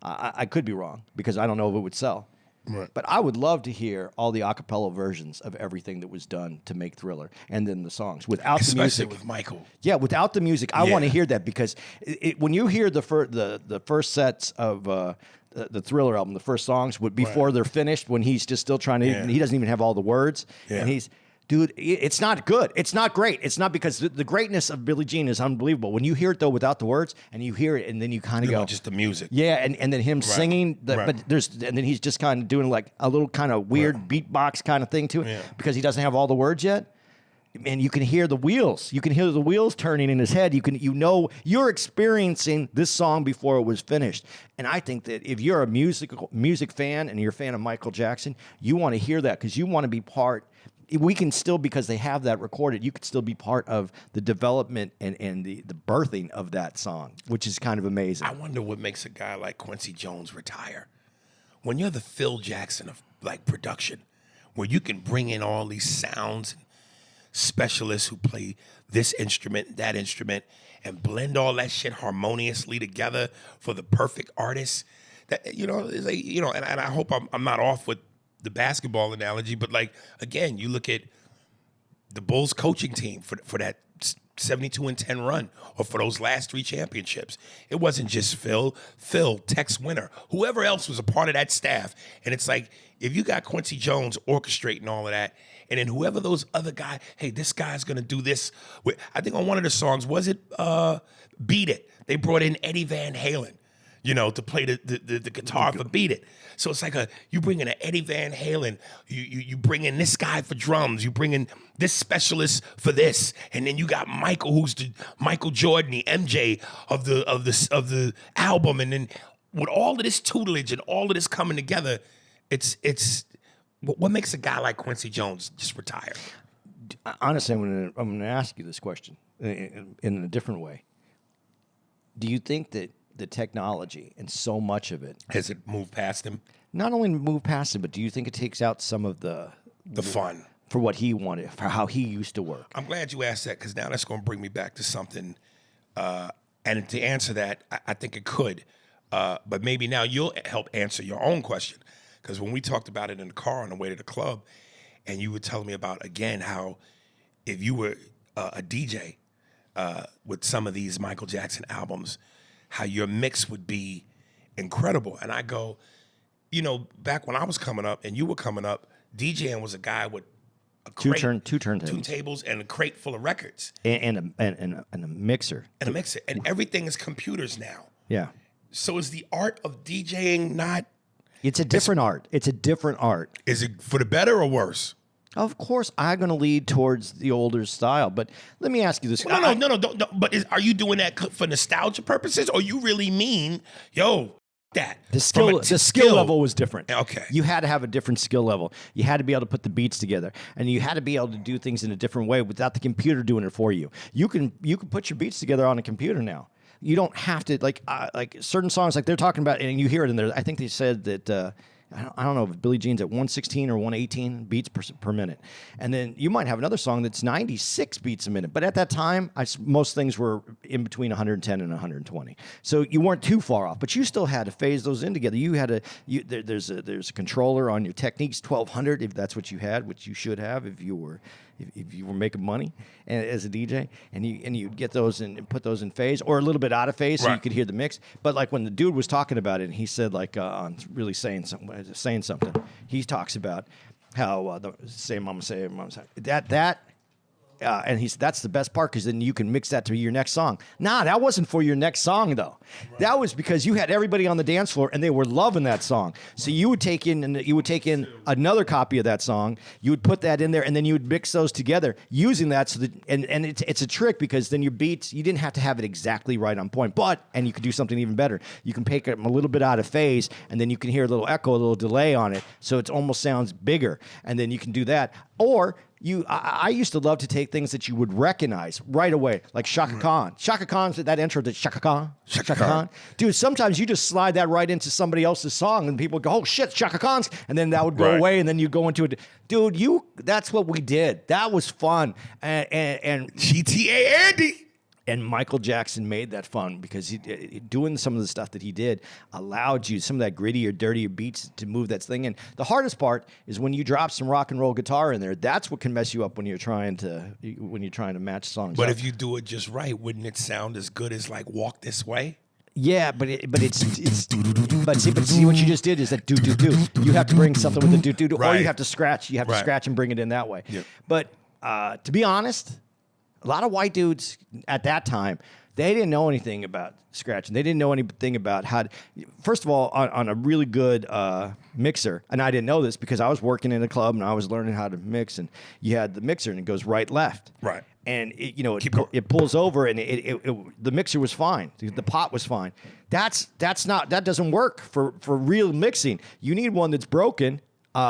Speaker 3: I could be wrong, because I don't know if it would sell.
Speaker 4: Right.
Speaker 3: But I would love to hear all the a cappella versions of everything that was done to make Thriller, and then the songs without the
Speaker 4: Especially
Speaker 3: music.
Speaker 4: with Michael.
Speaker 3: Yeah, without the music, I want to hear that, because when you hear the first sets of the Thriller album, the first songs, before they're finished, when he's just still trying to, he doesn't even have all the words, and he's. Dude, it's not good. It's not great. It's not, because the greatness of Billie Jean is unbelievable. When you hear it, though, without the words, and you hear it, and then you kind of go...
Speaker 4: just the music.
Speaker 3: Yeah, and then him singing, but and then he's just kind of doing like a little kind of weird beatbox kind of thing to it, because he doesn't have all the words yet. And you can hear the wheels. You can hear the wheels turning in his head. You're experiencing this song before it was finished. And I think that if you're a music fan and you're a fan of Michael Jackson, you want to hear that, because you want to be part... We can still, because they have that recorded, you could still be part of the development and the birthing of that song, which is kind of amazing.
Speaker 4: I wonder what makes a guy like Quincy Jones retire. When you're the Phil Jackson of like production, where you can bring in all these sounds and specialists who play this instrument, that instrument, and blend all that shit harmoniously together for the perfect artist. That is like, and I hope I'm not off with the basketball analogy, but like, again, you look at the Bulls coaching team for that 72-10 run, or for those last 3 championships. It wasn't just Phil, Tex Winter, whoever else was a part of that staff. And it's like, if you got Quincy Jones orchestrating all of that, and then whoever those other guys, hey, this guy's gonna do this. I think on one of the songs, was it Beat It? They brought in Eddie Van Halen, to play the guitar for Beat It. So it's like you bring in an Eddie Van Halen, you bring in this guy for drums, you bring in this specialist for this, and then you got Michael, who's the Michael Jordan, the MJ of the album, and then with all of this tutelage and all of this coming together, it's what makes a guy like Quincy Jones just retire?
Speaker 3: Honestly, I'm going to ask you this question in a different way. Do you think that the technology and so much of it
Speaker 4: has it moved past him?
Speaker 3: Not only moved past him, but do you think it takes out some of the
Speaker 4: fun
Speaker 3: for what he wanted, for how he used to work?
Speaker 4: I'm glad you asked that, because now that's going to bring me back to something. And to answer that, I think it could. But maybe now you'll help answer your own question, because when we talked about it in the car on the way to the club, and you were telling me about, again, how if you were a DJ with some of these Michael Jackson albums, how your mix would be incredible. And I go, back when I was coming up and you were coming up, DJing was a guy with a crate, two turntables, and a crate full of records.
Speaker 3: And a mixer.
Speaker 4: And a mixer. And everything is computers now.
Speaker 3: Yeah.
Speaker 4: So is the art of DJing not...
Speaker 3: It's a different art. It's a different art.
Speaker 4: Is it for the better or worse?
Speaker 3: Of course, I'm going to lead towards the older style, but let me ask you this.
Speaker 4: No. Don't, but are you doing that for nostalgia purposes, or you really mean, that?
Speaker 3: The skill level was different.
Speaker 4: Okay.
Speaker 3: You had to have a different skill level. You had to be able to put the beats together, and you had to be able to do things in a different way without the computer doing it for you. You can put your beats together on a computer now. You don't have to, like certain songs, like they're talking about, and you hear it in there. I think they said that... I don't know if Billie Jean's at 116 or 118 beats per minute. And then you might have another song that's 96 beats a minute. But at that time, most things were in between 110 and 120. So you weren't too far off, but you still had to phase those in together. You had there's a controller on your Techniques 1200, if that's what you had, which you should have if you were if you were making money and as a DJ, and you'd get those and put those in phase or a little bit out of phase so you could hear the mix. But like when the dude was talking about it, and he said like on really saying something, he talks about how the say mama say that. And he said, that's the best part because then you can mix that to your next song. Nah, that wasn't for your next song, though. Right. That was because you had everybody on the dance floor and they were loving that song. So you would take in another copy of that song. You would put that in there and then you would mix those together using that. So that, and it's a trick because then your beats, you didn't have to have it exactly right on point. And you could do something even better. You can take them a little bit out of phase and then you can hear a little echo, a little delay on it. So it almost sounds bigger. And then you can do that. Or I used to love to take things that you would recognize right away, like Shaka Khan. Shaka Khan's that intro to Shaka Khan. Dude, sometimes you just slide that right into somebody else's song and people go, oh shit, Shaka Khan's, and then that would go away and then you go into it. Dude, that's what we did. That was fun. And
Speaker 4: GTA Andy.
Speaker 3: And Michael Jackson made that fun because doing some of the stuff that he did allowed you some of that grittier, dirtier beats to move that thing in. The hardest part is when you drop some rock and roll guitar in there. That's what can mess you up when you're trying to match songs.
Speaker 4: But if you do it just right, wouldn't it sound as good as like Walk This Way?
Speaker 3: Yeah, but see what you just did is that do. You have to bring something with the do, or you have to scratch. You have to scratch and bring it in that way. Yep. But to be honest, a lot of white dudes at that time, they didn't know anything about scratching. They didn't know anything about how to, first of all, on a really good mixer, and I didn't know this because I was working in a club and I was learning how to mix, and you had the mixer and it goes right, left.
Speaker 4: Right.
Speaker 3: And it pulls over and the mixer was fine. The pot was fine. That doesn't work for real mixing. You need one that's broken.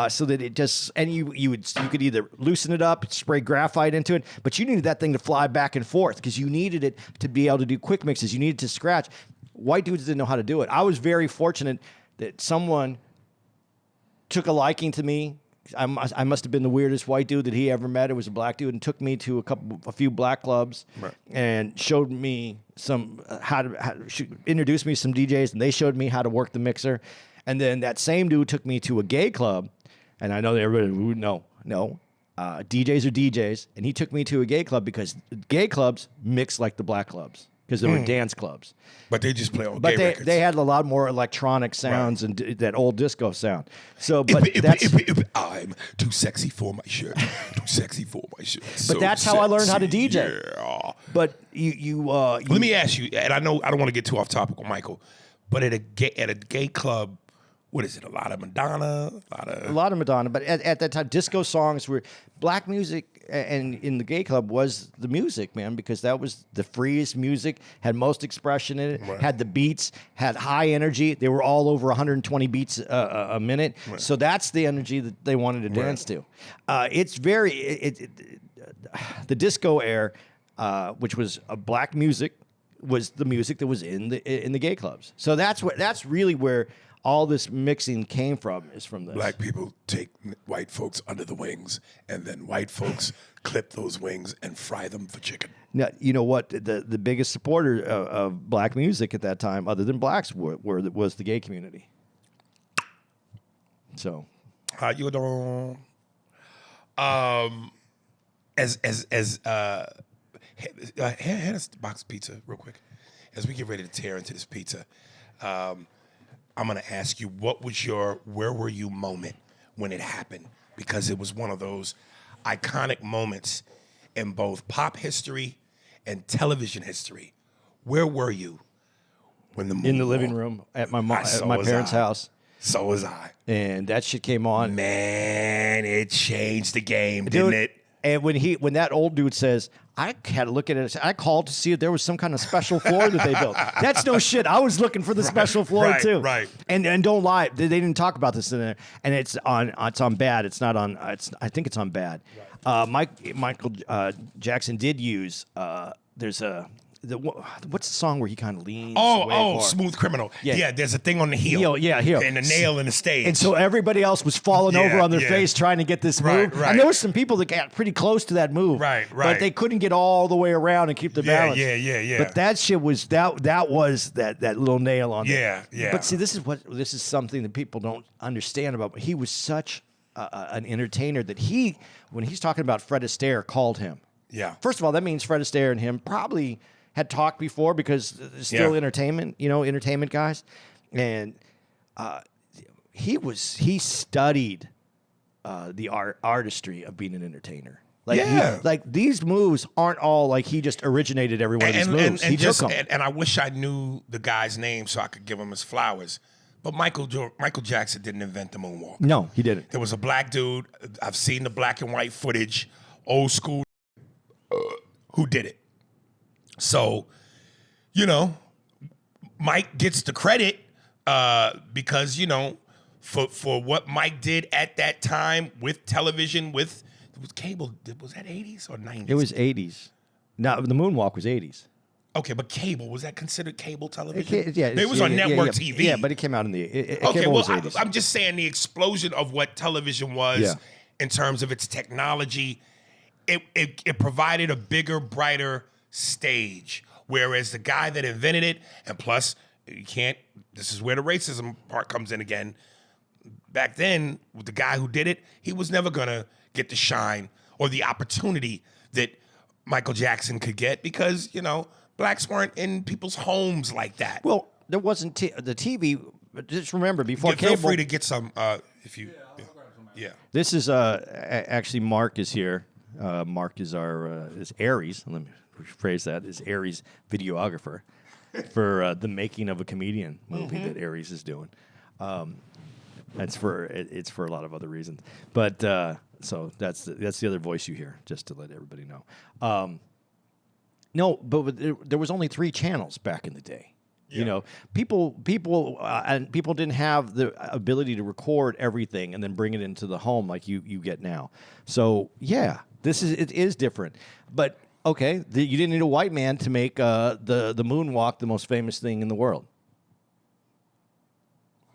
Speaker 3: So that it just, and you could either loosen it up, spray graphite into it, but you needed that thing to fly back and forth because you needed it to be able to do quick mixes. You needed to scratch. White dudes didn't know how to do it. I was very fortunate that someone took a liking to me. I must have been the weirdest white dude that he ever met. It was a black dude and took me to a few black clubs and showed me introduced me to some DJs, and they showed me how to work the mixer. And then that same dude took me to a gay club, and I know that everybody would know. No, DJs are DJs, and he took me to a gay club because gay clubs mix like the black clubs because they were dance clubs.
Speaker 4: But they just play all gay records.
Speaker 3: But they had a lot more electronic sounds and that old disco sound. So,
Speaker 4: I'm too sexy for my shirt. Too sexy for my shirt.
Speaker 3: But that's how I learned how to DJ. Yeah. But you let
Speaker 4: me ask you, and I know I don't want to get too off topic with Michael, but at a gay club. What is it? A lot of Madonna?
Speaker 3: A lot of Madonna. But at that time, disco songs were black music, and in the gay club was the music, man, because that was the freest music, had most expression in it, had the beats, had high energy. They were all over 120 beats a minute. Right. So that's the energy that they wanted to dance to. It's very the disco era, which was a black music, was the music that was in the gay clubs. So that's really where all this mixing came from, is from this.
Speaker 4: Black people take white folks under the wings, and then white folks clip those wings and fry them for chicken.
Speaker 3: Now, you know what? The biggest supporter of black music at that time, other than blacks, was the gay community. So,
Speaker 4: how you doing? Hand us the box of pizza real quick as we get ready to tear into this pizza. I'm going to ask you, where were you moment when it happened? Because it was one of those iconic moments in both pop history and television history. Where were you when the movie
Speaker 3: in the living room at my parents' house?
Speaker 4: So was I.
Speaker 3: And that shit came on.
Speaker 4: Man, it changed the game, didn't it?
Speaker 3: And when that old dude says, I had to look at it. I called to see if there was some kind of special floor that they built. That's no shit. I was looking for the special floor too.
Speaker 4: Right.
Speaker 3: And don't lie, they didn't talk about this in there. And it's on Bad. It's not on. I think it's on Bad. Right. Michael Jackson did use. There's what's the song where he kind of leans?
Speaker 4: Smooth Criminal. Yeah, there's a thing on the heel.
Speaker 3: Heel.
Speaker 4: And a nail in the stage.
Speaker 3: And so everybody else was falling over on their face trying to get this move.
Speaker 4: Right.
Speaker 3: And there were some people that got pretty close to that move.
Speaker 4: Right.
Speaker 3: But they couldn't get all the way around and keep the balance.
Speaker 4: Yeah.
Speaker 3: But that shit was that was that little nail on there.
Speaker 4: Yeah.
Speaker 3: But see, this is something that people don't understand about. He was such an entertainer that when he's talking about Fred Astaire, called him.
Speaker 4: Yeah.
Speaker 3: First of all, that means Fred Astaire and him probably had talked before because it's still entertainment, entertainment guys. And he studied the artistry of being an entertainer. Like these moves aren't all like he just originated every one of these moves. He took them.
Speaker 4: And I wish I knew the guy's name so I could give him his flowers. But Michael Jackson didn't invent the moonwalk.
Speaker 3: No, he didn't.
Speaker 4: There was a black dude. I've seen the black and white footage, old school, who did it. So, Mike gets the credit because, for what Mike did at that time with television, with cable. Was that 80s or 90s?
Speaker 3: It was 80s. Now, the moonwalk was 80s.
Speaker 4: Okay, but cable, was that considered cable television?
Speaker 3: It
Speaker 4: was on network TV.
Speaker 3: Yeah, but it came out in the
Speaker 4: okay, well,
Speaker 3: 80s.
Speaker 4: I'm just saying the explosion of what television was in terms of its technology, it provided a bigger, brighter stage. Whereas the guy that invented it, and plus, this is where the racism part comes in again. Back then, with the guy who did it, he was never going to get the shine or the opportunity that Michael Jackson could get because, blacks weren't in people's homes like that.
Speaker 3: Well, there wasn't the TV. Just remember, before cable.
Speaker 4: Feel free to get some if you. Yeah.
Speaker 3: This is actually Mark is here. Mark is is Aries. Let me rephrase that. Is Aries videographer for the Making of a Comedian movie that Aries is doing. It's for a lot of other reasons, but so that's the other voice you hear, just to let everybody know. No, but there was only 3 channels back in the day. Yeah. People didn't have the ability to record everything and then bring it into the home like you get now. So yeah, it is different. But okay, you didn't need a white man to make the moonwalk the most famous thing in the world.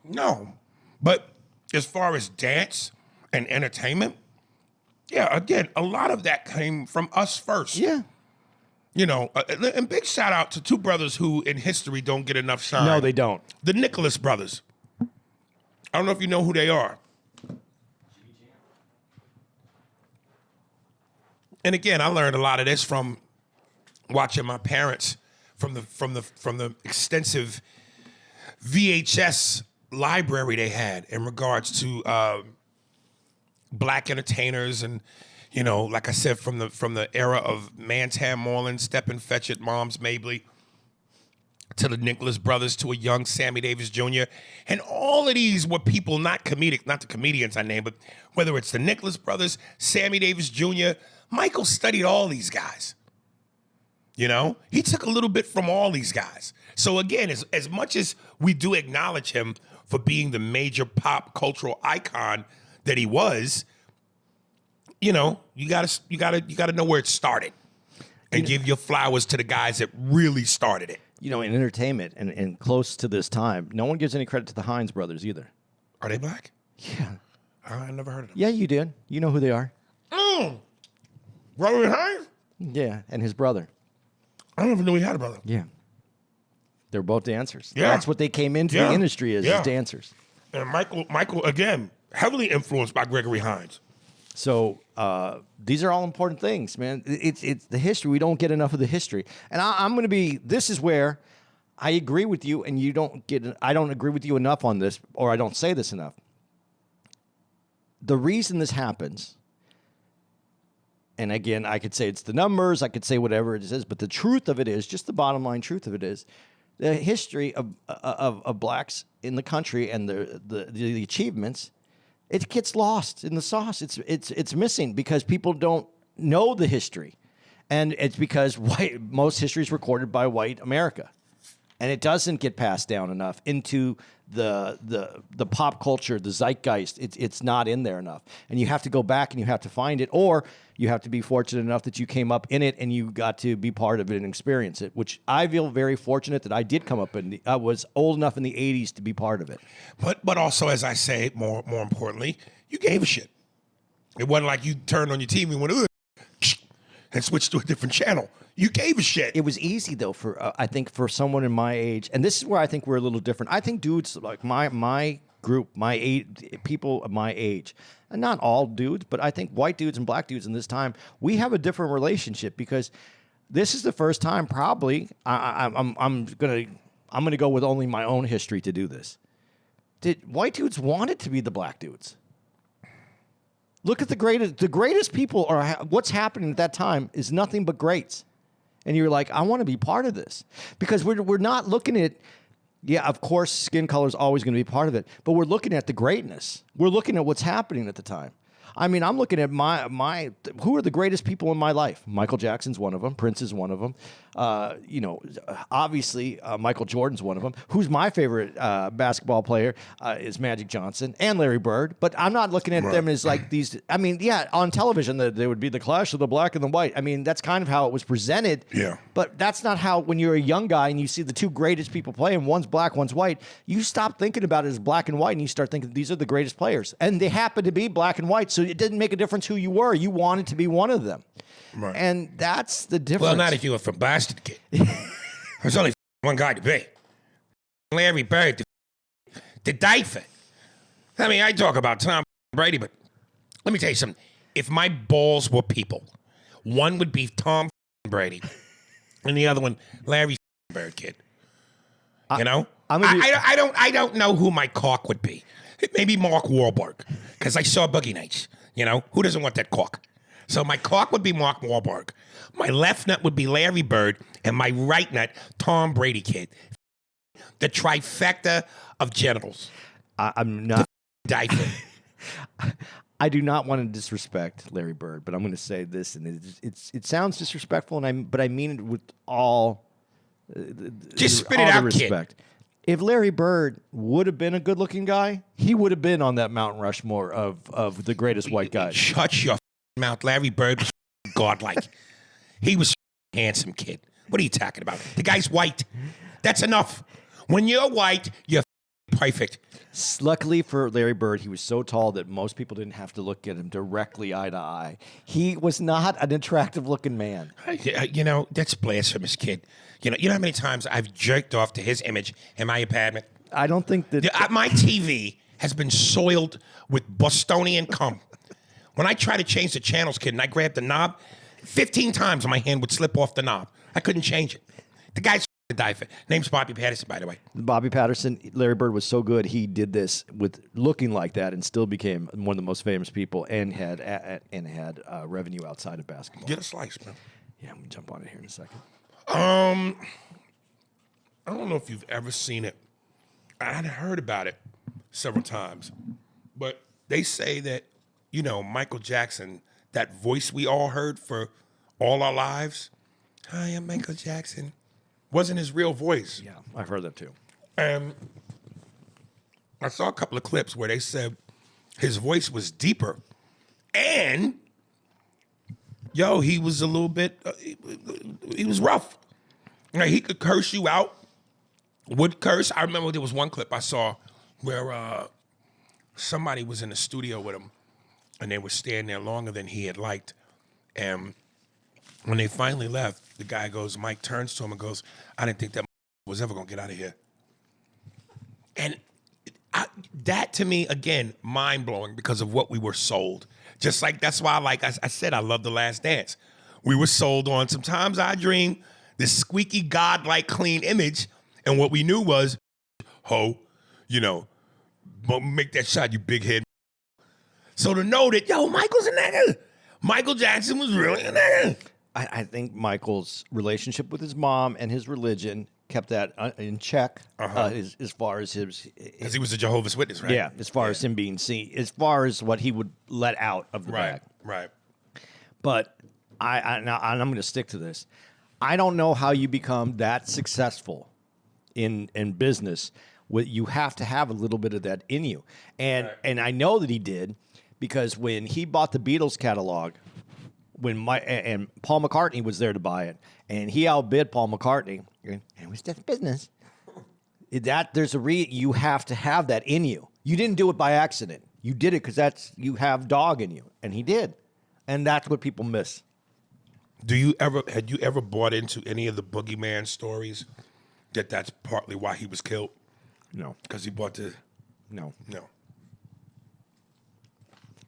Speaker 4: No, but as far as dance and entertainment, yeah, again, a lot of that came from us first.
Speaker 3: Yeah.
Speaker 4: And big shout out to 2 brothers who in history don't get enough shine.
Speaker 3: No, they don't.
Speaker 4: The Nicholas brothers. I don't know if you know who they are. And again, I learned a lot of this from watching my parents from the extensive VHS library they had in regards to black entertainers and like I said, from the era of Mantan Moreland, Steppin' Fetchit, Moms Mabley, to the Nicholas brothers, to a young Sammy Davis Jr. And all of these were people, not comedic, not the comedians I named, but whether it's the Nicholas brothers, Sammy Davis Jr., Michael studied all these guys. He took a little bit from all these guys. So again, as much as we do acknowledge him for being the major pop cultural icon that he was, you gotta know where it started and give your flowers to the guys that really started it.
Speaker 3: In entertainment and close to this time, no one gives any credit to the Hines brothers either.
Speaker 4: Are they black?
Speaker 3: Yeah.
Speaker 4: I never heard of them.
Speaker 3: Yeah, you did. You know who they are.
Speaker 4: Robert Hines?
Speaker 3: Yeah, and his brother.
Speaker 4: I don't even know he had a brother.
Speaker 3: Yeah. They're both dancers.
Speaker 4: Yeah.
Speaker 3: That's what they came into the industry as dancers.
Speaker 4: And Michael, again, heavily influenced by Gregory Hines.
Speaker 3: So these are all important things, man. It's the history. We don't get enough of the history. And I'm going to be, this is where I agree with you and I don't agree with you enough on this, or I don't say this enough. The reason this happens, and again, I could say it's the numbers, I could say whatever it is, but the truth of it is, just the bottom line truth of it is, the history of blacks in the country and the achievements, it gets lost in the sauce. It's missing because people don't know the history, and it's because most history is recorded by white America, and it doesn't get passed down enough into the pop culture, the zeitgeist. It's not in there enough, and you have to go back and you have to find it, or you have to be fortunate enough that you came up in it and you got to be part of it and experience it. Which I feel very fortunate that I did come up in. I was old enough in the '80s to be part of it.
Speaker 4: But also, as I say, more importantly, you gave a shit. It wasn't like you turned on your TV and went and switched to a different channel. You gave a shit.
Speaker 3: It was easy though for I think for someone in my age, and this is where I think we're a little different. I think dudes like my group, my age, people of my age, and not all dudes, but I think white dudes and black dudes in this time, we have a different relationship because this is the first time probably I'm gonna go with only my own history to do this. Did white dudes want it to be the black dudes? Look at the greatest people are what's happening at that time is nothing but greats. And you're like, I want to be part of this because we're not looking at, yeah, of course, skin color is always going to be part of it, but we're looking at the greatness. We're looking at what's happening at the time. I mean, I'm looking at who are the greatest people in my life? Michael Jackson's one of them. Prince is one of them. Obviously, Michael Jordan's one of them. Who's my favorite basketball player is Magic Johnson and Larry Bird. But I'm not looking at them as like these. I mean, yeah, on television, they would be the clash of the black and the white. I mean, that's kind of how it was presented.
Speaker 4: Yeah.
Speaker 3: But that's not how, when you're a young guy and you see the two greatest people playing, one's black, one's white, you stop thinking about it as black and white and you start thinking these are the greatest players. And they happen to be black and white. So it didn't make a difference who you were. You wanted to be one of them.
Speaker 4: Right.
Speaker 3: And that's the difference.
Speaker 4: Well, not if you were from Boston, kid. There's only one guy to be. Larry Bird, the diaper. I mean, I talk about Tom Brady, but let me tell you something. If my balls were people, one would be Tom Brady, and the other one, Larry Bird, kid. You know? I don't know who my cock would be. Maybe Mark Wahlberg, because I saw Boogie Nights. You know, who doesn't want that cock? So my cock would be Mark Wahlberg. My left nut would be Larry Bird, and my right nut, Tom Brady, kid. The trifecta of genitals.
Speaker 3: I'm not.
Speaker 4: Diaper.
Speaker 3: I do not want to disrespect Larry Bird, but I'm going to say this, and it sounds disrespectful, but I mean it with all.
Speaker 4: Just spit it out,
Speaker 3: respect. Kid. If Larry Bird would have been a good-looking guy, he would have been on that Mount Rushmore of the greatest white guys.
Speaker 4: Shut your mouth. Larry Bird was godlike. He was handsome, kid. What are you talking about? The guy's white. That's enough. When you're white, you're perfect.
Speaker 3: Luckily for Larry Bird, he was so tall that most people didn't have to look at him directly eye to eye. He was not an attractive-looking man.
Speaker 4: You know, that's blasphemous, kid. You know how many times I've jerked off to his image in my apartment?
Speaker 3: I don't think that...
Speaker 4: My TV has been soiled with Bostonian cum. When I try to change the channels, kid, and I grab the knob, 15 times my hand would slip off the knob. I couldn't change it. The guy's a diver. Name's Bobby Patterson, by the way.
Speaker 3: Bobby Patterson, Larry Bird was so good, he did this with looking like that and still became one of the most famous people and had revenue outside of basketball.
Speaker 4: Get a slice, man.
Speaker 3: Yeah, I'm going to jump on it here in a second.
Speaker 4: I don't know if you've ever seen it. I'd heard about it several times. But they say that, you know, Michael Jackson, that voice we all heard for all our lives, "Hi, I'm Michael Jackson," wasn't his real voice.
Speaker 3: Yeah, I've heard that too.
Speaker 4: I saw a couple of clips where they said his voice was deeper. And, he was a little bit, he was rough. Like, he could curse you out, would curse. I remember there was one clip I saw where somebody was in the studio with him, and they were staying there longer than he had liked. And when they finally left, the guy goes, Mike turns to him and goes, "I didn't think that was ever going to get out of here." And that, to me, again, mind-blowing because of what we were sold. Just like, that's why, like I said, I love The Last Dance. We were sold on, sometimes I dream, this squeaky, godlike, clean image, and what we knew was, make that shot, you big head. So to know that, Michael's a nigga. Michael Jackson was really a nigga.
Speaker 3: I think Michael's relationship with his mom and his religion kept that in check as far as his...
Speaker 4: Because he was a Jehovah's Witness, right?
Speaker 3: Yeah, as far as him being seen, as far as what he would let out of the bag.
Speaker 4: Right.
Speaker 3: But I'm going to stick to this. I don't know how you become that successful in business. You have to have a little bit of that in you. And I know that he did, because when he bought the Beatles catalog, and Paul McCartney was there to buy it, and he outbid Paul McCartney, and it was just business. You have to have that in you. You didn't do it by accident. You did it because you have dog in you, and he did, and that's what people miss.
Speaker 4: Had you ever bought into any of the Boogeyman stories? That's partly why he was killed?
Speaker 3: No,
Speaker 4: because he bought the.
Speaker 3: No.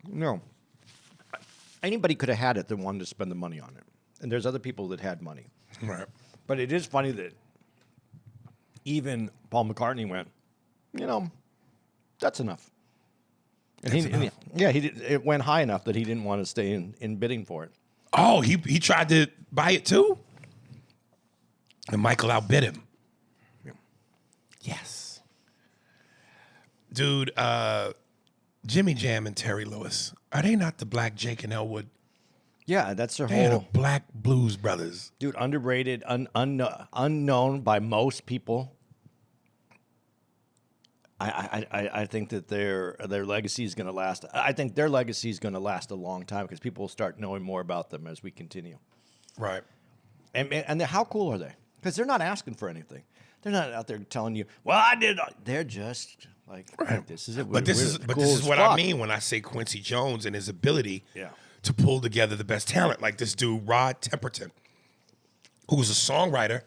Speaker 3: No. Anybody could have had it that wanted to spend the money on it. And there's other people that had money.
Speaker 4: Right.
Speaker 3: But it is funny that even Paul McCartney went, that's enough. And it went high enough that he didn't want to stay in bidding for it.
Speaker 4: Oh, he tried to buy it too? And Michael outbid him.
Speaker 3: Yeah.
Speaker 4: Yes. Dude, Jimmy Jam and Terry Lewis, are they not the Black Jake and Elwood?
Speaker 3: Yeah, that's their
Speaker 4: They're the
Speaker 3: whole...
Speaker 4: Black Blues Brothers.
Speaker 3: Dude, underrated, unknown by most people. I think that their legacy is going to last. I think their legacy is going to last a long time because people will start knowing more about them as we continue.
Speaker 4: Right.
Speaker 3: And how cool are they? Because they're not asking for anything. They're not out there telling you, well, I did. They're just like,
Speaker 4: Right.
Speaker 3: this is it.
Speaker 4: But this is what I mean when I say Quincy Jones and his ability to pull together the best talent. Like this dude, Rod Temperton, who's a songwriter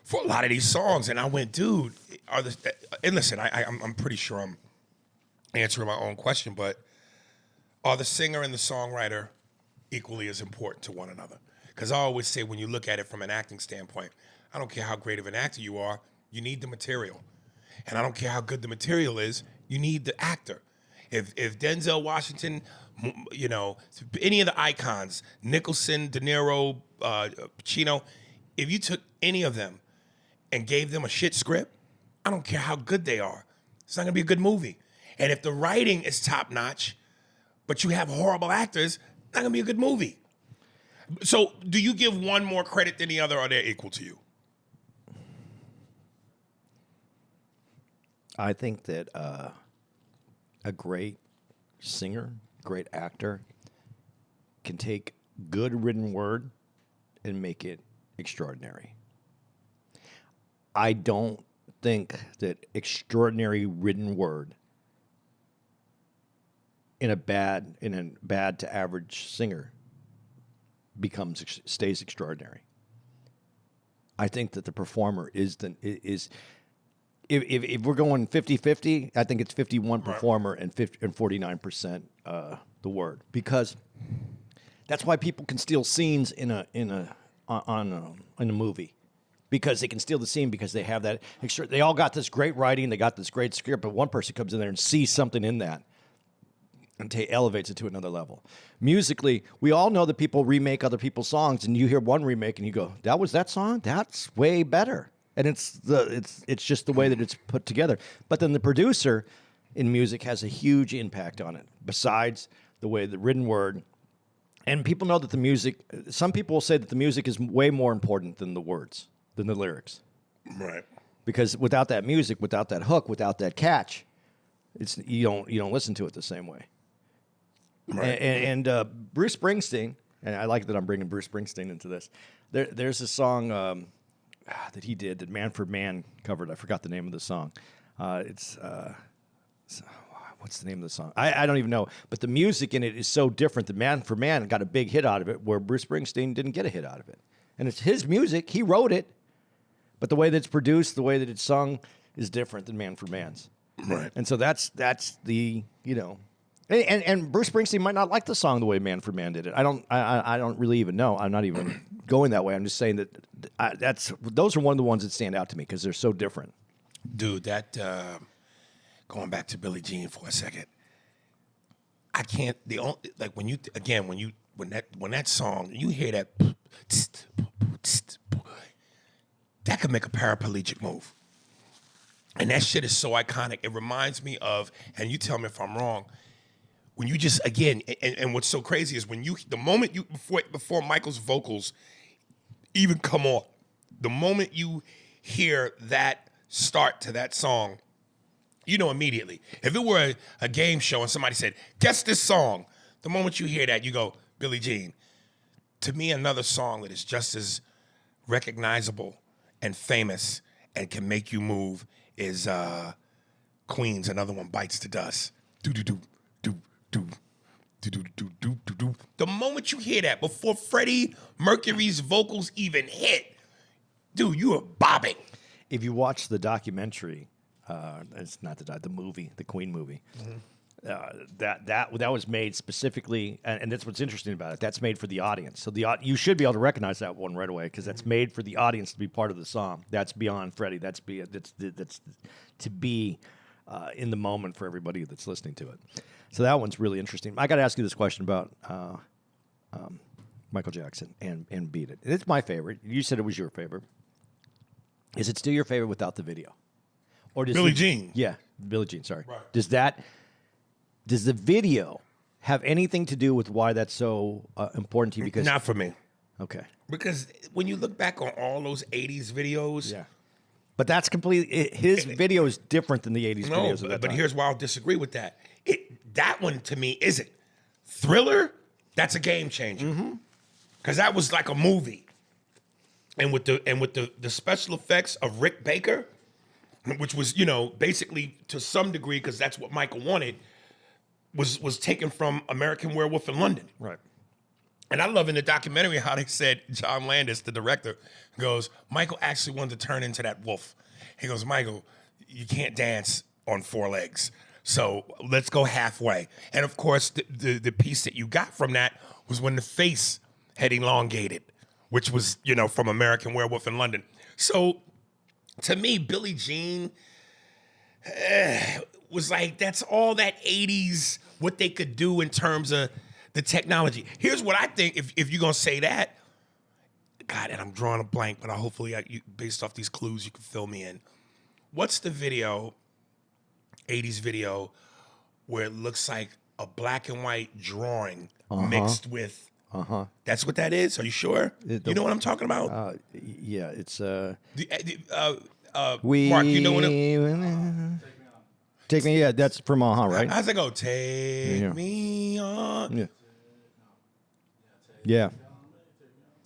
Speaker 4: for a lot of these songs. And I went, dude, and listen, I'm pretty sure I'm answering my own question, but are the singer and the songwriter equally as important to one another? Because I always say when you look at it from an acting standpoint, I don't care how great of an actor you are, you need the material. And I don't care how good the material is, you need the actor. If Denzel Washington, any of the icons, Nicholson, De Niro, Pacino, if you took any of them and gave them a shit script, I don't care how good they are. It's not gonna be a good movie. And if the writing is top notch, but you have horrible actors, it's not gonna be a good movie. So do you give one more credit than the other, or are they equal to you?
Speaker 3: I think that a great singer, great actor can take good written word and make it extraordinary. I don't think that extraordinary written word in a bad to average singer stays extraordinary. I think that the performer is if we're going 50-50, I think it's 51 performer and 49% the word, because that's why people can steal scenes in a movie, because they can steal the scene because they have that extra. They all got this great writing, they got this great script, but one person comes in there and sees something in that and elevates it to another level. Musically, we all know that people remake other people's songs, and you hear one remake and you go, "That was that song? That's way better." And it's just the way that it's put together. But then the producer in music has a huge impact on it, besides the way the written word. And people know that the music, some people will say that the music is way more important than the words, than the lyrics.
Speaker 4: Right.
Speaker 3: Because without that music, without that hook, without that catch, you don't listen to it the same way.
Speaker 4: Right.
Speaker 3: And Bruce Springsteen, and I like that I'm bringing Bruce Springsteen into this. There's a song that he did that Man for Man covered. I forgot the name of the song. What's the name of the song? I don't even know. But the music in it is so different that Man for Man got a big hit out of it, where Bruce Springsteen didn't get a hit out of it. And it's his music. He wrote it. But the way that it's produced, the way that it's sung is different than Man for Man's.
Speaker 4: Right.
Speaker 3: And so that's the, and Bruce Springsteen might not like the song the way Man for Man did it. I don't really even know. I'm not even going that way. I'm just saying that those are one of the ones that stand out to me because they're so different.
Speaker 4: Dude, that going back to Billie Jean for a second, I can't. When that song, you hear that, that could make a paraplegic move, and that shit is so iconic. It reminds me of, and you tell me if I'm wrong. When you just and what's so crazy is when the moment before Michael's vocals even come on, the moment you hear that start to that song, you know immediately. If it were a game show and somebody said, "Guess this song," the moment you hear that, you go, Billie Jean. To me, another song that is just as recognizable and famous and can make you move is Queen's Another One Bites the Dust. Do-do-do. The moment you hear that, before Freddie Mercury's vocals even hit, dude, you are bobbing.
Speaker 3: If you watch the documentary, it's not the movie, the Queen movie, That was made specifically, and that's what's interesting about it. That's made for the audience, so you should be able to recognize that one right away because that's made for the audience to be part of the song. That's beyond Freddie. That's to be in the moment for everybody that's listening to it. So that one's really interesting. I got to ask you this question about Michael Jackson and Beat It. It's my favorite. You said it was your favorite. Is it still your favorite without the video? Or does
Speaker 4: Billie Jean.
Speaker 3: Yeah, Billie Jean. Sorry.
Speaker 4: Right.
Speaker 3: Does the video have anything to do with why that's so important to you? Because
Speaker 4: Not for me.
Speaker 3: okay,
Speaker 4: Because when you look back on all those 80s videos,
Speaker 3: yeah, but that's completely his video is different than the '80s videos of that
Speaker 4: but
Speaker 3: time.
Speaker 4: here's why I'll disagree with that. That one to me isn't. Thriller, that's a game changer. Because that was like a movie. And with the special effects of Rick Baker, which was, basically to some degree, because that's what Michael wanted, was taken from American Werewolf in London.
Speaker 3: Right.
Speaker 4: And I love in the documentary how they said John Landis, the director, goes, Michael actually wanted to turn into that wolf. He goes, Michael, you can't dance on 4 legs. So let's go halfway. And of course, the piece that you got from that was when the face had elongated, which was, from American Werewolf in London. So to me, Billie Jean was like, that's all that 80s, what they could do in terms of the technology. Here's what I think, if you're going to say that, God, and I'm drawing a blank, but hopefully, based off these clues, you can fill me in. What's the video, 80s video, where it looks like a black and white drawing mixed with, that's what that is? Are you sure? You know what I'm talking about?
Speaker 3: Yeah, it's
Speaker 4: Mark, you know what
Speaker 3: Take Me. Yeah, that's from right?
Speaker 4: How's it go? Take me on.
Speaker 3: Yeah.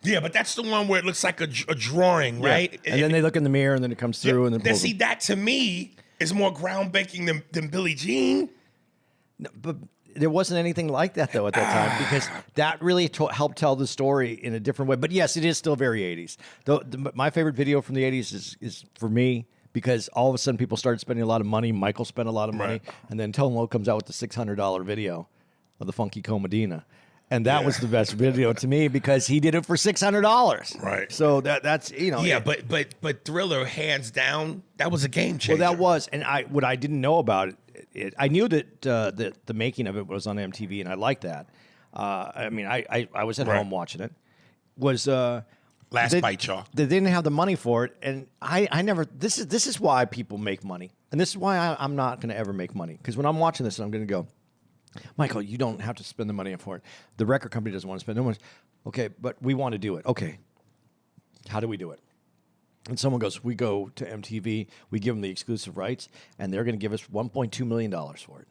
Speaker 4: Yeah, but that's the one where it looks like a drawing, right?
Speaker 3: And then they look in the mirror, and then it comes through, and then pulls
Speaker 4: see, that to me is more groundbreaking than Billie Jean.
Speaker 3: No, but there wasn't anything like that, though, at that time, because that really helped tell the story in a different way. But yes, it is still very 80s. My favorite video from the 80s is for me, because all of a sudden people started spending a lot of money. Michael spent a lot of money.
Speaker 4: Right.
Speaker 3: And then Tone Loc comes out with the $600 video of the Funky Comedina. And that was the best video to me because he did it for $600.
Speaker 4: Right.
Speaker 3: So that's
Speaker 4: Yeah, but Thriller, hands down, that was a game changer.
Speaker 3: Well, that was, and what I didn't know about it, I knew that the making of it was on MTV, and I liked that. I mean, I was at home watching it. Was
Speaker 4: Last Bite, y'all.
Speaker 3: They didn't have the money for it, and I never. This is why people make money, and this is why I'm not going to ever make money. Because when I'm watching this, I'm going to go, Michael, you don't have to spend the money for it. The record company doesn't want to spend no money. Okay, but we want to do it. Okay, how do we do it? And someone goes, we go to MTV, we give them the exclusive rights, and they're going to give us $1.2 million for it.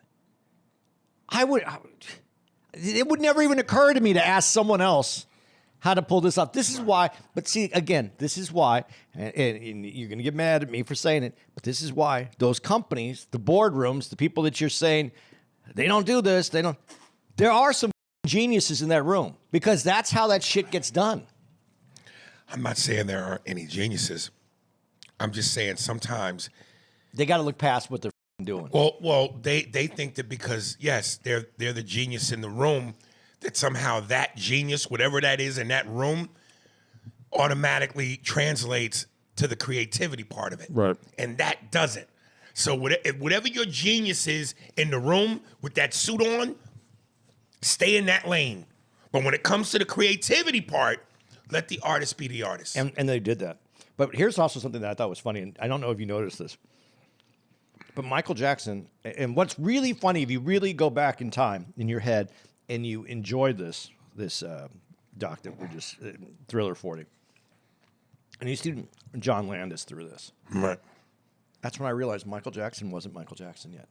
Speaker 3: It would never even occur to me to ask someone else how to pull this off. This is why, but see, again, this is why, and you're going to get mad at me for saying it, but this is why those companies, the boardrooms, the people that you're saying, they don't do this, there are some geniuses in that room because that's how that shit gets done.
Speaker 4: I'm not saying there aren't any geniuses. I'm just saying sometimes
Speaker 3: they got to look past what they're doing.
Speaker 4: Well, they think that because yes, they're the genius in the room, that somehow that genius, whatever that is in that room, automatically translates to the creativity part of it.
Speaker 3: Right.
Speaker 4: And that doesn't. So whatever your genius is in the room with that suit on, stay in that lane. But when it comes to the creativity part, let the artist be the artist.
Speaker 3: And they did that. But here's also something that I thought was funny, and I don't know if you noticed this. But Michael Jackson, and what's really funny, if you really go back in time in your head and you enjoy this doc that we're just, Thriller 40, and you see John Landis through this.
Speaker 4: Right.
Speaker 3: That's when I realized Michael Jackson wasn't Michael Jackson yet.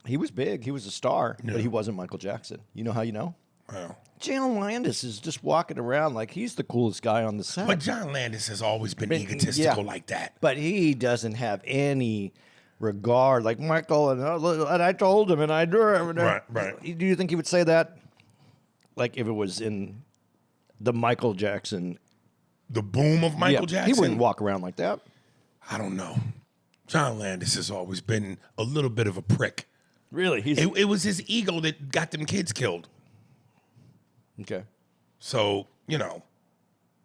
Speaker 3: He was big. He was a star, but he wasn't Michael Jackson. You know how you know?
Speaker 4: Wow.
Speaker 3: John Landis is just walking around like he's the coolest guy on the set.
Speaker 4: But John Landis has always been egotistical like that.
Speaker 3: But he doesn't have any regard. Like Michael, and I told him, and I do.
Speaker 4: Right.
Speaker 3: Do you think he would say that? Like if it was in the Michael Jackson.
Speaker 4: The boom of Michael Jackson?
Speaker 3: He wouldn't walk around like that.
Speaker 4: I don't know. John Landis has always been a little bit of a prick.
Speaker 3: Really?
Speaker 4: It was his ego that got them kids killed.
Speaker 3: Okay.
Speaker 4: So,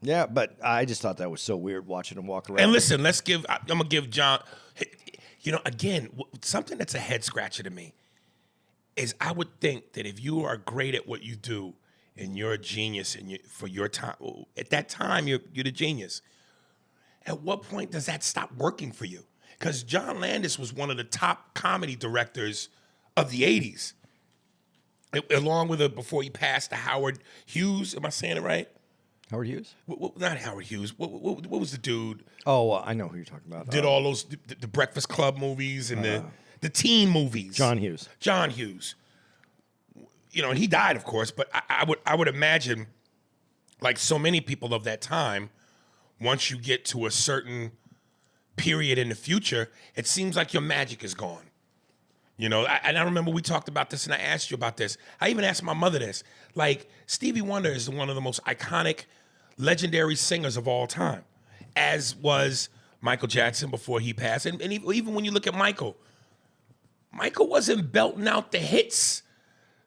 Speaker 3: Yeah, but I just thought that was so weird watching him walk around.
Speaker 4: And listen, I'm going to give John, again, something that's a head scratcher to me is I would think that if you are great at what you do and you're a genius and for your time, at that time, you're the genius. At what point does that stop working for you? Because John Landis was one of the top comedy directors of the 80s. Along with before he passed to Howard Hughes. Am I saying it right?
Speaker 3: Howard Hughes?
Speaker 4: Not Howard Hughes. What was the dude?
Speaker 3: Oh, I know who you're talking about.
Speaker 4: Did all those the Breakfast Club movies and the teen movies.
Speaker 3: John Hughes.
Speaker 4: John Hughes. And he died, of course. But I would imagine, like so many people of that time, once you get to a certain period in the future, it seems like your magic is gone. And I remember we talked about this, and I asked you about this. I even asked my mother this. Like, Stevie Wonder is one of the most iconic, legendary singers of all time, as was Michael Jackson before he passed. And even when you look at Michael wasn't belting out the hits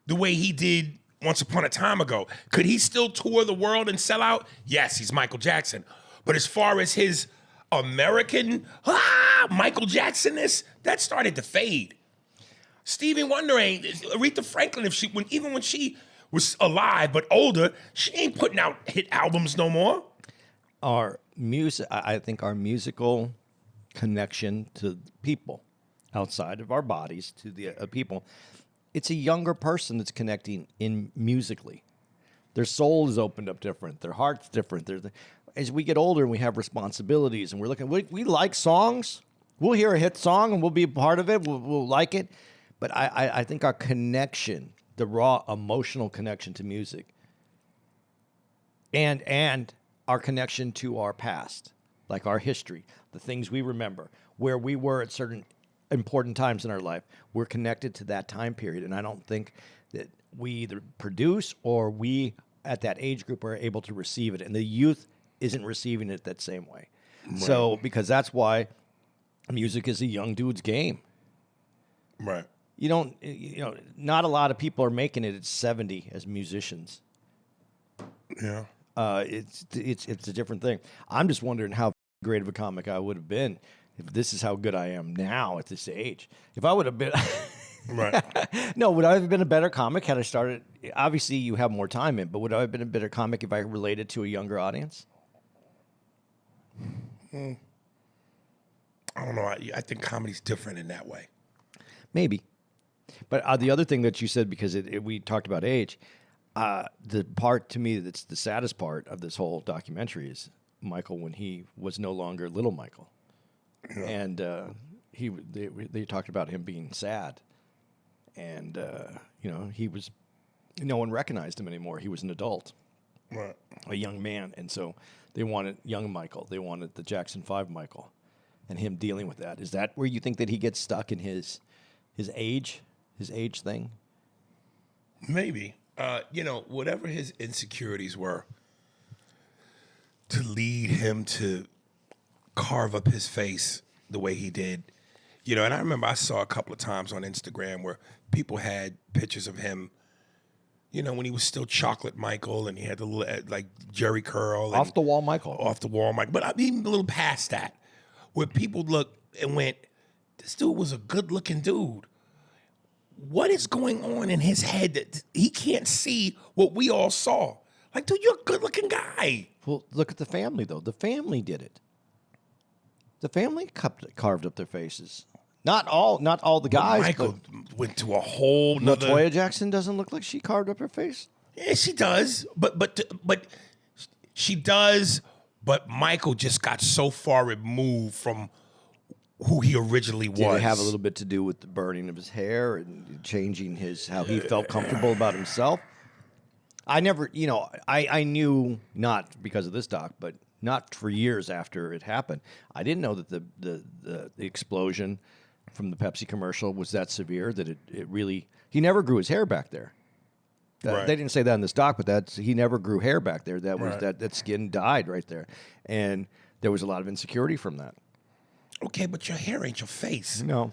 Speaker 4: the way he did once upon a time ago. Could he still tour the world and sell out? Yes, he's Michael Jackson. But as far as his American, Michael Jackson-ness, that started to fade. Stevie Wonder ain't. Aretha Franklin, even when she was alive but older, she ain't putting out hit albums no more.
Speaker 3: Our music, I think our musical connection to people outside of our bodies, to the people, it's a younger person that's connecting in musically. Their soul is opened up different. Their heart's different. As we get older and we have responsibilities and we like songs. We'll hear a hit song and we'll be a part of it. We'll like it. But I think our connection, the raw emotional connection to music, and our connection to our past, like our history, the things we remember, where we were at certain important times in our life, we're connected to that time period. And I don't think that we either produce or we at that age group are able to receive it. And the youth isn't receiving it that same way. Right. So, because that's why music is a young dude's game.
Speaker 4: Right.
Speaker 3: Not a lot of people are making it at 70 as musicians.
Speaker 4: Yeah.
Speaker 3: It's a different thing. I'm just wondering how great of a comic I would have been if this is how good I am now at this age. If I would have been...
Speaker 4: Right.
Speaker 3: No, would I have been a better comic had I started? Obviously, you have more time in, but would I have been a better comic if I related to a younger audience?
Speaker 4: I don't know. I think comedy's different in that way.
Speaker 3: Maybe. But the other thing that you said, because we talked about age, the part to me that's the saddest part of this whole documentary is Michael when he was no longer little Michael. Yeah. And they talked about him being sad. And, he was, no one recognized him anymore. He was an adult,
Speaker 4: right,
Speaker 3: a young man. And so they wanted young Michael. They wanted the Jackson 5 Michael and him dealing with that. Is that where you think that he gets stuck in his age thing?
Speaker 4: Maybe. Whatever his insecurities were to lead him to carve up his face the way he did. And I remember I saw a couple of times on Instagram where people had pictures of him, when he was still Chocolate Michael and he had the like Jerry curl.
Speaker 3: Off the wall Michael.
Speaker 4: But I mean, a little past that, where people looked and went, this dude was a good looking dude. What is going on in his head that he can't see what we all saw? Like, dude, you're a good looking guy.
Speaker 3: Well, look at the family, though. The family did it. The family carved up their faces. Not all the guys.
Speaker 4: Michael went to a whole nother...
Speaker 3: LaToya Jackson doesn't look like she carved up her face.
Speaker 4: Yeah, she does. But she does. But Michael just got so far removed from who he originally was.
Speaker 3: Did it have a little bit to do with the burning of his hair and changing how he felt comfortable about himself? I never, I knew, not because of this doc, but not for years after it happened. I didn't know that the explosion from the Pepsi commercial was that severe, that it really... He never grew his hair back there.
Speaker 4: Right.
Speaker 3: They didn't say that in this doc, but he never grew hair back there. That was
Speaker 4: right.
Speaker 3: that skin died right there. And there was a lot of insecurity from that.
Speaker 4: Okay, but your hair ain't your face.
Speaker 3: No.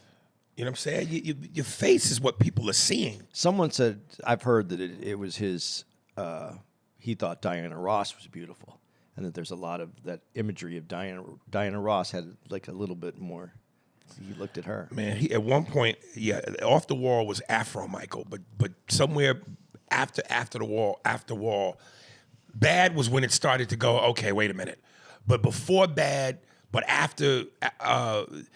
Speaker 4: You know what I'm saying? Your face is what people are seeing.
Speaker 3: Someone said, I've heard that it was his, he thought Diana Ross was beautiful. And that there's a lot of that imagery of Diana Ross had like a little bit more. He looked at her.
Speaker 4: Man, he, at one point, yeah, Off the Wall was Afro Michael, but somewhere after Wall, Bad was when it started to go, okay, wait a minute. But before Bad, but after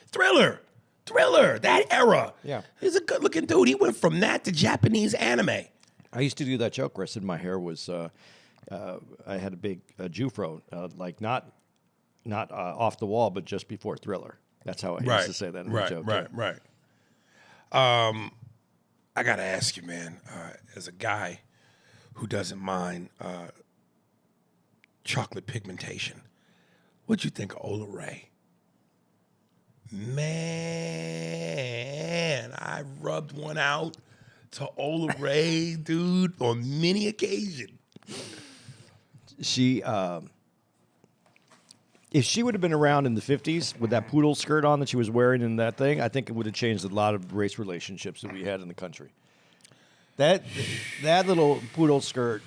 Speaker 4: Thriller, that era.
Speaker 3: Yeah.
Speaker 4: He's a good-looking dude. He went from that to Japanese anime.
Speaker 3: I used to do that joke where I said my hair was, I had a big Jufro, like not Off the Wall, but just before Thriller. That's how I used to say that in the joke.
Speaker 4: Right. I got to ask you, man, as a guy who doesn't mind chocolate pigmentation, what'd you think of Ola Ray? Man, I rubbed one out to Ola Ray, dude, on many occasions.
Speaker 3: She, if she would have been around in the 50s with that poodle skirt on that she was wearing in that thing, I think it would have changed a lot of race relationships that we had in the country. That little poodle skirt,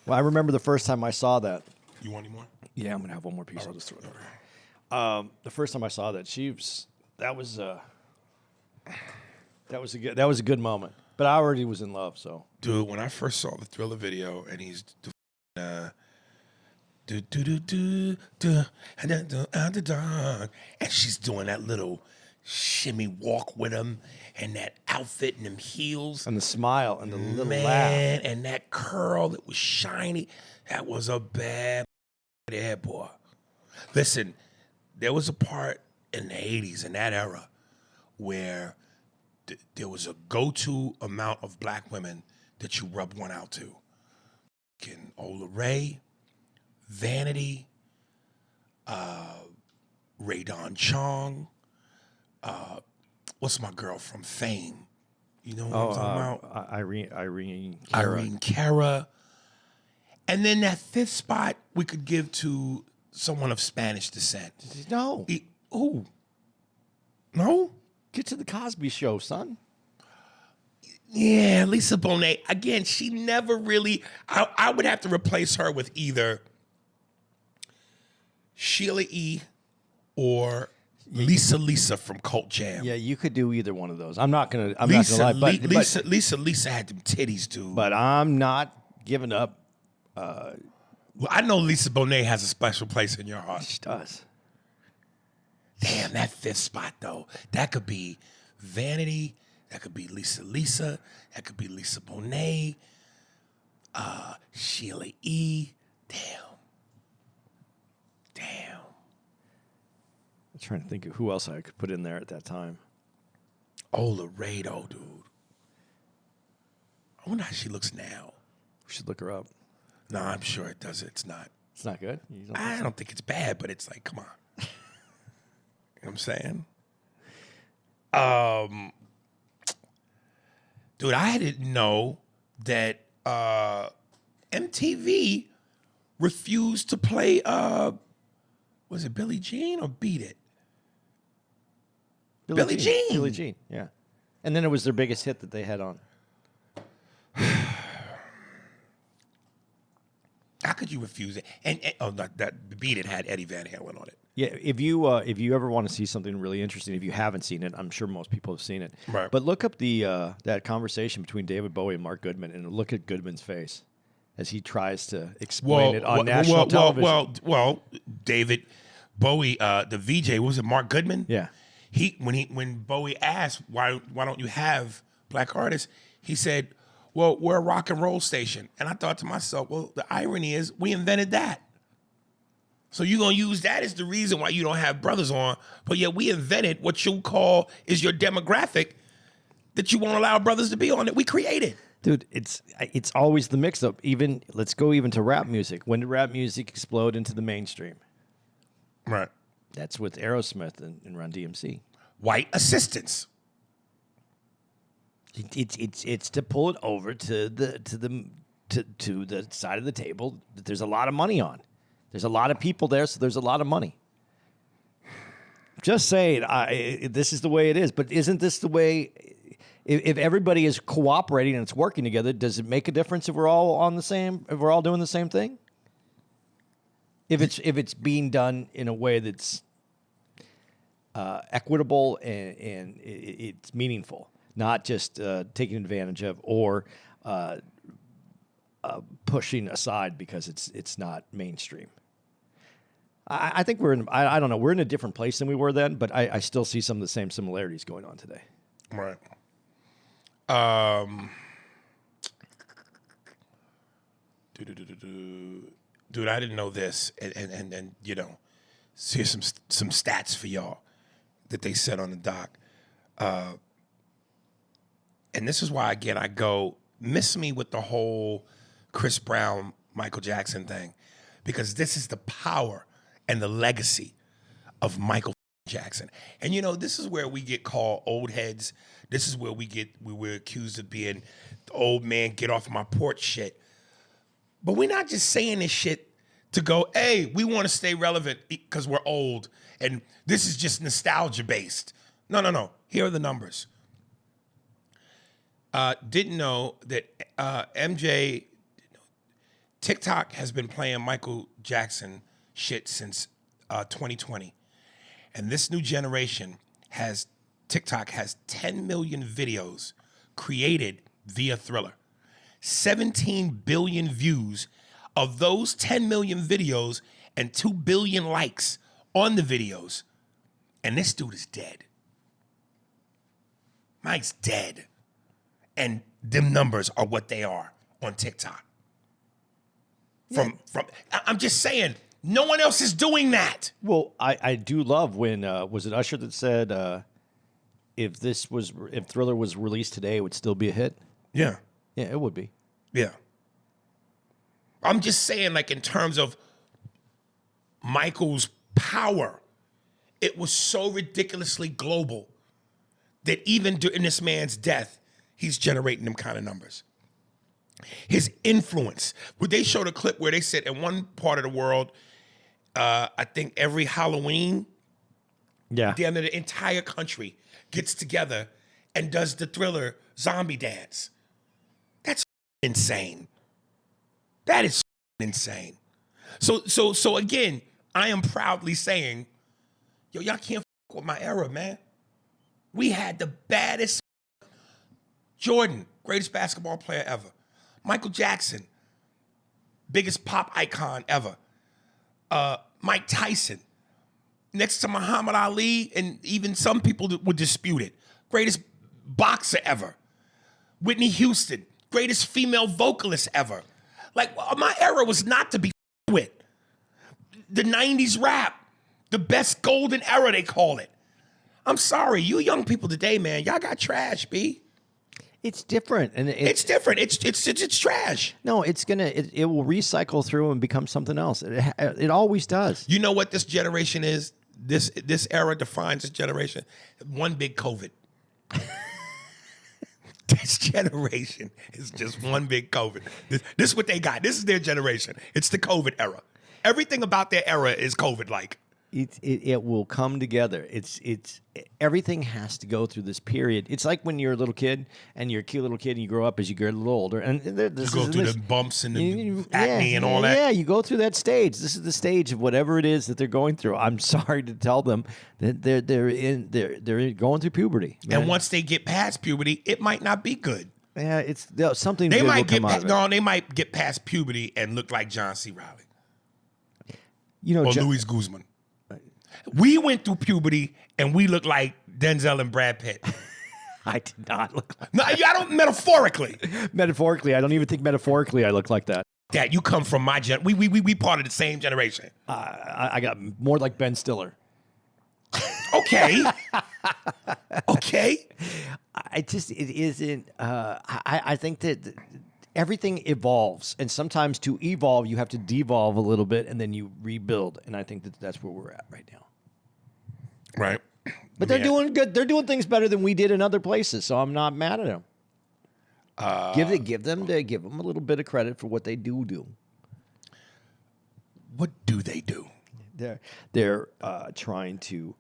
Speaker 3: well, I remember the first time I saw that.
Speaker 4: You want any more?
Speaker 3: Yeah, I'm going to have one more piece. I'll just throw it over. The first time I saw that, that was a good moment. But I already was in love, so.
Speaker 4: Dude, when I first saw the Thriller video and he's and she's doing that little shimmy walk with him and that outfit and them heels.
Speaker 3: And the smile and the little
Speaker 4: Man,
Speaker 3: laugh.
Speaker 4: and that curl that was shiny. That was a bad there, boy. Listen, there was a part in the 80s, in that era, where there was a go-to amount of black women that you rub one out to. Ola Ray, Vanity, Ray Don Chong, what's my girl from Fame? You know what I'm talking about?
Speaker 3: Irene
Speaker 4: Cara. And then that fifth spot we could give to someone of Spanish descent.
Speaker 3: No.
Speaker 4: Who? No?
Speaker 3: Get to the Cosby Show, son.
Speaker 4: Yeah, Lisa Bonet. Again, she never really... I would have to replace her with either Sheila E. or Lisa from Cult Jam.
Speaker 3: Yeah, you could do either one of those. I'm not gonna lie,
Speaker 4: Lisa had them titties, dude.
Speaker 3: but I'm not giving up.
Speaker 4: Well, I know Lisa Bonet has a special place in your heart.
Speaker 3: She does.
Speaker 4: Damn, that fifth spot, though. That could be Vanity. That could be Lisa. That could be Lisa Bonet. Sheila E. Damn.
Speaker 3: I'm trying to think of who else I could put in there at that time.
Speaker 4: Ola Ray, though, dude. I wonder how she looks now.
Speaker 3: We should look her up.
Speaker 4: No, I'm sure it does. It's not.
Speaker 3: It's not good?
Speaker 4: I don't think it's bad, but it's like, come on. You know what I'm saying? Dude, I didn't know that MTV refused to play, was it Billie Jean or Beat It? Billie Jean.
Speaker 3: Billie Jean, yeah. And then it was their biggest hit that they had on.
Speaker 4: How could you refuse it? And not that Beat It had Eddie Van Halen on it.
Speaker 3: Yeah, if you ever want to see something really interesting, if you haven't seen it, I'm sure most people have seen it.
Speaker 4: Right.
Speaker 3: But look up the that conversation between David Bowie and Mark Goodman, and look at Goodman's face as he tries to explain it on national television.
Speaker 4: Well, David Bowie, the VJ, was it Mark Goodman?
Speaker 3: Yeah.
Speaker 4: When Bowie asked why don't you have black artists, he said, well, we're a rock and roll station. And I thought to myself, well, the irony is we invented that. So you're going to use that as the reason why you don't have brothers on, but yet we invented what you call is your demographic that you won't allow brothers to be on that we created.
Speaker 3: Dude, it's always the mix-up. Even let's go even to rap music. When did rap music explode into the mainstream?
Speaker 4: Right.
Speaker 3: That's with Aerosmith and Run DMC.
Speaker 4: White assistants.
Speaker 3: It's to pull it over to the side of the table that there's a lot of money on. There's a lot of people there, so there's a lot of money. Just saying, this is the way it is. But isn't this the way? If everybody is cooperating and it's working together, does it make a difference if we're all on the same? If we're all doing the same thing? If it's being done in a way that's equitable and it's meaningful, not just taking advantage of or pushing aside because it's not mainstream. I think we're in. I don't know. We're in a different place than we were then, but I still see some of the same similarities going on today.
Speaker 4: Right. Dude, I didn't know this, and you know, here's some stats for y'all that they said on the doc, and this is why again I go miss me with the whole Chris Brown, Michael Jackson thing, because this is the power and the legacy of Michael Jackson. And you know, this is where we get called old heads. This is where we're accused of being the old man, get off my porch shit. But we're not just saying this shit to go, hey, we want to stay relevant because we're old and this is just nostalgia based. No. Here are the numbers. Didn't know that MJ, TikTok has been playing Michael Jackson shit since 2020. And this new generation TikTok has 10 million videos created via Thriller. 17 billion views of those 10 million videos and 2 billion likes on the videos. And this dude is dead. Mike's dead. And them numbers are what they are on TikTok. I'm just saying, no one else is doing that.
Speaker 3: Well, I do love when was it Usher that said if Thriller was released today, it would still be a hit.
Speaker 4: Yeah.
Speaker 3: Yeah, it would be.
Speaker 4: Yeah. I'm just saying, like, in terms of Michael's power, it was so ridiculously global that even during this man's death, he's generating them kind of numbers. His influence. They showed a clip where they said in one part of the world, I think every Halloween, the entire country gets together and does the Thriller zombie dance. That's insane. That is insane. So again, I am proudly saying, yo, y'all can't fuck with my era, man. We had the baddest Jordan, greatest basketball player ever. Michael Jackson, biggest pop icon ever. Mike Tyson, next to Muhammad Ali, and even some people would dispute it. Greatest boxer ever. Whitney Houston, greatest female vocalist ever. Like, my era was not to be with. The 90s rap, the best golden era, they call it. I'm sorry, you young people today, man, y'all got trash, B.
Speaker 3: It's different, and
Speaker 4: it's different. It's trash.
Speaker 3: No, it will recycle through and become something else. It always does.
Speaker 4: You know what this generation is? This era defines this generation. One big COVID. This generation is just one big COVID. This is what they got. This is their generation. It's the COVID era. Everything about their era is COVID-like.
Speaker 3: It will come together. It's everything has to go through this period. It's like when you're a little kid and you're a cute little kid and you grow up as you get a little older and you go
Speaker 4: through the bumps and the acne and all that.
Speaker 3: Yeah, you go through that stage. This is the stage of whatever it is that they're going through. I'm sorry to tell them that they're going through puberty. Man.
Speaker 4: And once they get past puberty, it might not be good.
Speaker 3: Yeah, it's something.
Speaker 4: They
Speaker 3: good
Speaker 4: might
Speaker 3: will
Speaker 4: get
Speaker 3: come out of it.
Speaker 4: no. They might get past puberty and look like John C. Reilly.
Speaker 3: You know,
Speaker 4: or Luis Guzman. We went through puberty and we look like Denzel and Brad Pitt.
Speaker 3: I did not look like
Speaker 4: that. No, I don't metaphorically.
Speaker 3: Metaphorically, I don't even think metaphorically I look like that.
Speaker 4: That you come from my gen. We part of the same generation.
Speaker 3: I got more like Ben Stiller.
Speaker 4: Okay. Okay.
Speaker 3: It isn't. I think that everything evolves, and sometimes to evolve, you have to devolve a little bit, and then you rebuild. And I think that that's where we're at right now.
Speaker 4: Right.
Speaker 3: But they're doing good. They're doing things better than we did in other places, so I'm not mad at them. Give them a little bit of credit for what they do.
Speaker 4: What do they do?
Speaker 3: They're trying to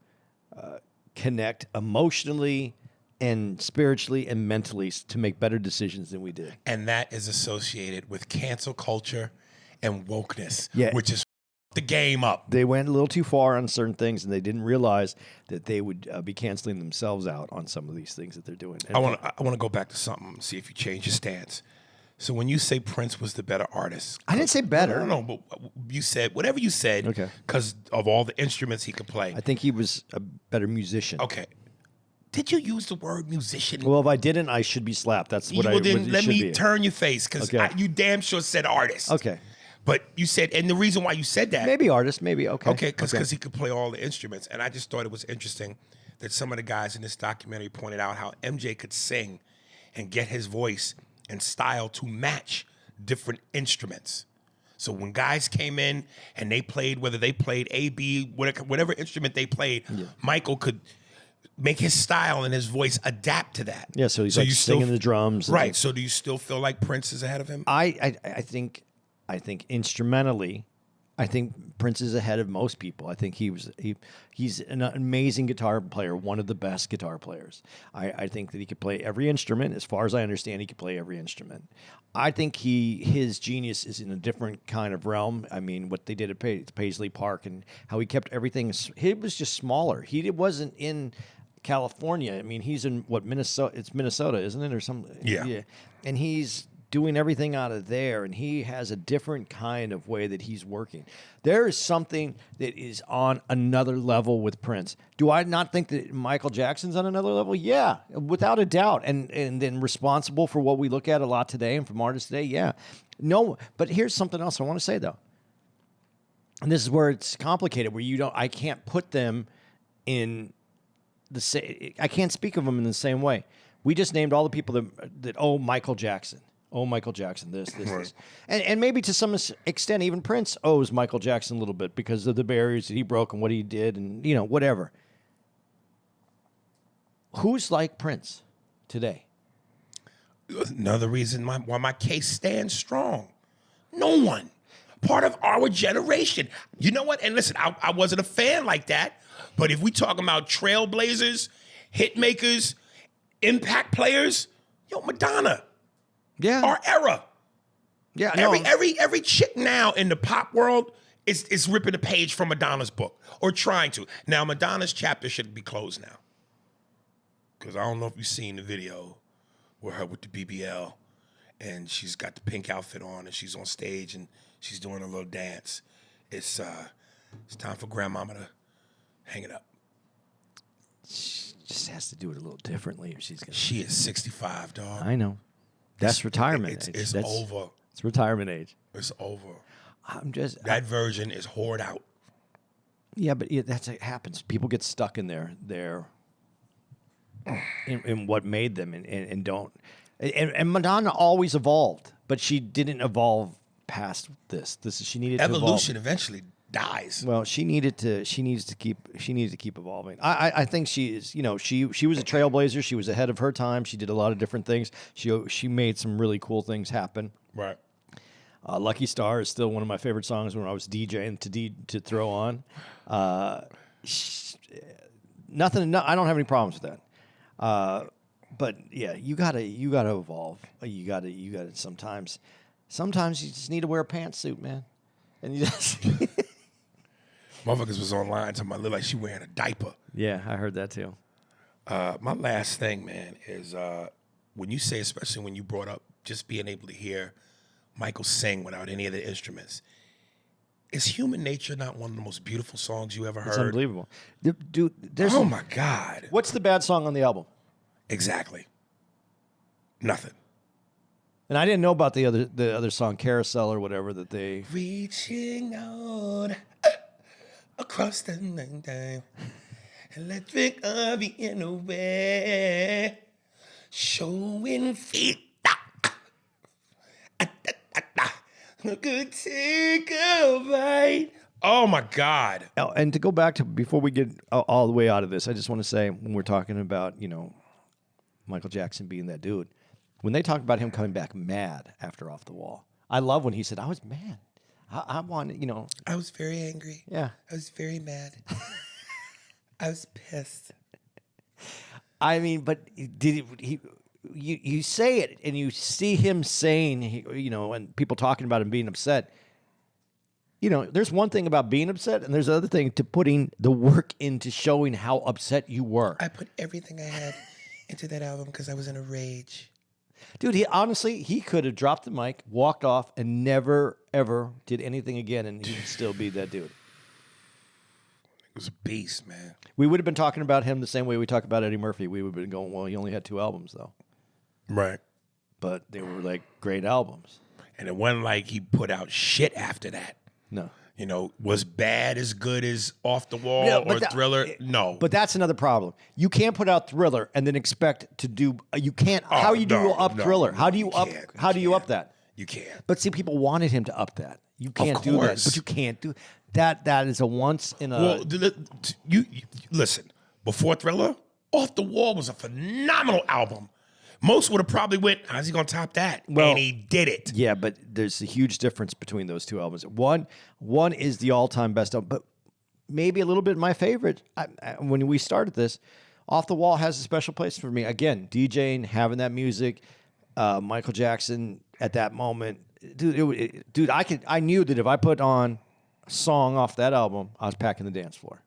Speaker 3: connect emotionally and spiritually and mentally to make better decisions than we did.
Speaker 4: And that is associated with cancel culture and wokeness,
Speaker 3: Yeah.
Speaker 4: which is the game up.
Speaker 3: They went a little too far on certain things, and they didn't realize that they would be canceling themselves out on some of these things that they're doing. And
Speaker 4: I want to go back to something, see if you change your stance. So when you say Prince was the better artist,
Speaker 3: I didn't say better.
Speaker 4: No, but you said whatever you said.
Speaker 3: Okay.
Speaker 4: Because of all the instruments he could play.
Speaker 3: I think he was a better musician.
Speaker 4: Okay. Did you use the word musician?
Speaker 3: Well, if I didn't, I should be slapped. That's what
Speaker 4: well, then
Speaker 3: what it
Speaker 4: let
Speaker 3: should
Speaker 4: me
Speaker 3: be.
Speaker 4: turn your face because
Speaker 3: Okay.
Speaker 4: you damn sure said artist.
Speaker 3: Okay.
Speaker 4: But you said, and the reason why you said that.
Speaker 3: Maybe artist, maybe. Okay.
Speaker 4: Okay, because he could play all the instruments. And I just thought it was interesting that some of the guys in this documentary pointed out how MJ could sing and get his voice and style to match different instruments. So when guys came in and they played, whether they played A, B, whatever instrument they played, Michael could make his style and his voice adapt to that.
Speaker 3: Yeah, so he's like singing the drums. and
Speaker 4: Right.
Speaker 3: things.
Speaker 4: So do you still feel like Prince is ahead of him?
Speaker 3: I think instrumentally, I think Prince is ahead of most people. I think he's an amazing guitar player, one of the best guitar players. I think that he could play every instrument. As far as I understand, he could play every instrument. I think his genius is in a different kind of realm. I mean, what they did at Paisley Park and how he kept everything. He was just smaller. He wasn't in California. I mean, he's in Minnesota. It's Minnesota, isn't it, or something?
Speaker 4: Yeah.
Speaker 3: And he's doing everything out of there, and he has a different kind of way that he's working. There is something that is on another level with Prince. Do I not think that Michael Jackson's on another level? Yeah, without a doubt. And then responsible for what we look at a lot today and from artists today? Yeah. No, but here's something else I want to say, though. And this is where it's complicated, where I can't put them in the same, I can't speak of them in the same way. We just named all the people that Michael Jackson. Oh, Michael Jackson, this. And maybe to some extent, even Prince owes Michael Jackson a little bit because of the barriers that he broke and what he did and, whatever. Who's like Prince today?
Speaker 4: Another reason why my case stands strong. No one. Part of our generation. You know what? And listen, I wasn't a fan like that. But if we talking about trailblazers, hit makers, impact players, Madonna.
Speaker 3: Yeah.
Speaker 4: Our era.
Speaker 3: Yeah.
Speaker 4: Every chick now in the pop world is ripping a page from Madonna's book or trying to. Now, Madonna's chapter should be closed now. Because I don't know if you've seen the video with her with the BBL and she's got the pink outfit on and she's on stage and she's doing a little dance. It's time for grandmama to hang it up.
Speaker 3: She just has to do it a little differently if she's going to.
Speaker 4: She is 65, dog.
Speaker 3: I know. That's retirement age.
Speaker 4: It's over.
Speaker 3: It's retirement age.
Speaker 4: It's over.
Speaker 3: That
Speaker 4: version is whored out.
Speaker 3: Yeah, but it happens. People get stuck in in what made them and don't. And Madonna always evolved, but she didn't evolve past this. She needed
Speaker 4: Evolution
Speaker 3: to evolve.
Speaker 4: eventually dies.
Speaker 3: Well, she needed to keep evolving. I think she is. She was a trailblazer. She was ahead of her time. She did a lot of different things. She made some really cool things happen.
Speaker 4: Right.
Speaker 3: Lucky Star is still one of my favorite songs when I was DJing to throw on. Nothing. I don't have any problems with that. But yeah, you gotta evolve. You gotta sometimes you just need to wear a pantsuit, man. And you just
Speaker 4: Motherfuckers was online talking about look like she wearing a diaper.
Speaker 3: Yeah, I heard that too.
Speaker 4: My last thing, man, is when you say, especially when you brought up just being able to hear Michael sing without any of the instruments. Is Human Nature not one of the most beautiful songs you ever heard?
Speaker 3: It's unbelievable. Dude,
Speaker 4: oh my God.
Speaker 3: What's the bad song on the album?
Speaker 4: Exactly. Nothing.
Speaker 3: And I didn't know about the other song, Carousel or whatever that they.
Speaker 4: Reaching out across the night time, electric of in a way, showing feet. Could take a bite. Oh my God.
Speaker 3: Oh, and to go back to before we get all the way out of this, I just want to say when we're talking about, Michael Jackson being that dude, when they talk about him coming back mad after Off the Wall, I love when he said, I was mad. I wanted,
Speaker 4: I was very angry.
Speaker 3: Yeah.
Speaker 4: I was very mad. I was pissed.
Speaker 3: I mean, but did he? You say it, and you see him saying, and people talking about him being upset. There's one thing about being upset, and there's another thing to putting the work into showing how upset you were.
Speaker 4: I put everything I had into that album because I was in a rage.
Speaker 3: Dude, he could have dropped the mic, walked off, and never, ever did anything again, and he'd still be that dude.
Speaker 4: It was a beast, man.
Speaker 3: We would have been talking about him the same way we talk about Eddie Murphy. We would have been going, well, he only had 2 albums, though.
Speaker 4: Right.
Speaker 3: But they were, like, great albums.
Speaker 4: And it wasn't like he put out shit after that.
Speaker 3: No.
Speaker 4: Was Bad as good as Off the Wall or Thriller? No.
Speaker 3: But that's another problem. You can't put out Thriller and then expect to do. You can't. How you do up Thriller? How do you up? How do you up that?
Speaker 4: You can't.
Speaker 3: But see, people wanted him to up that. You can't do that. But you can't do that. That is a once in a.
Speaker 4: Well, you listen. Before Thriller, Off the Wall was a phenomenal album. Most would have probably went, how's he going to top that? Well, and he did it.
Speaker 3: Yeah, but there's a huge difference between those 2 albums. One is the all-time best album, but maybe a little bit my favorite. When we started this, Off the Wall has a special place for me. Again, DJing, having that music, Michael Jackson at that moment. Dude, I knew that if I put on a song off that album, I was packing the dance floor.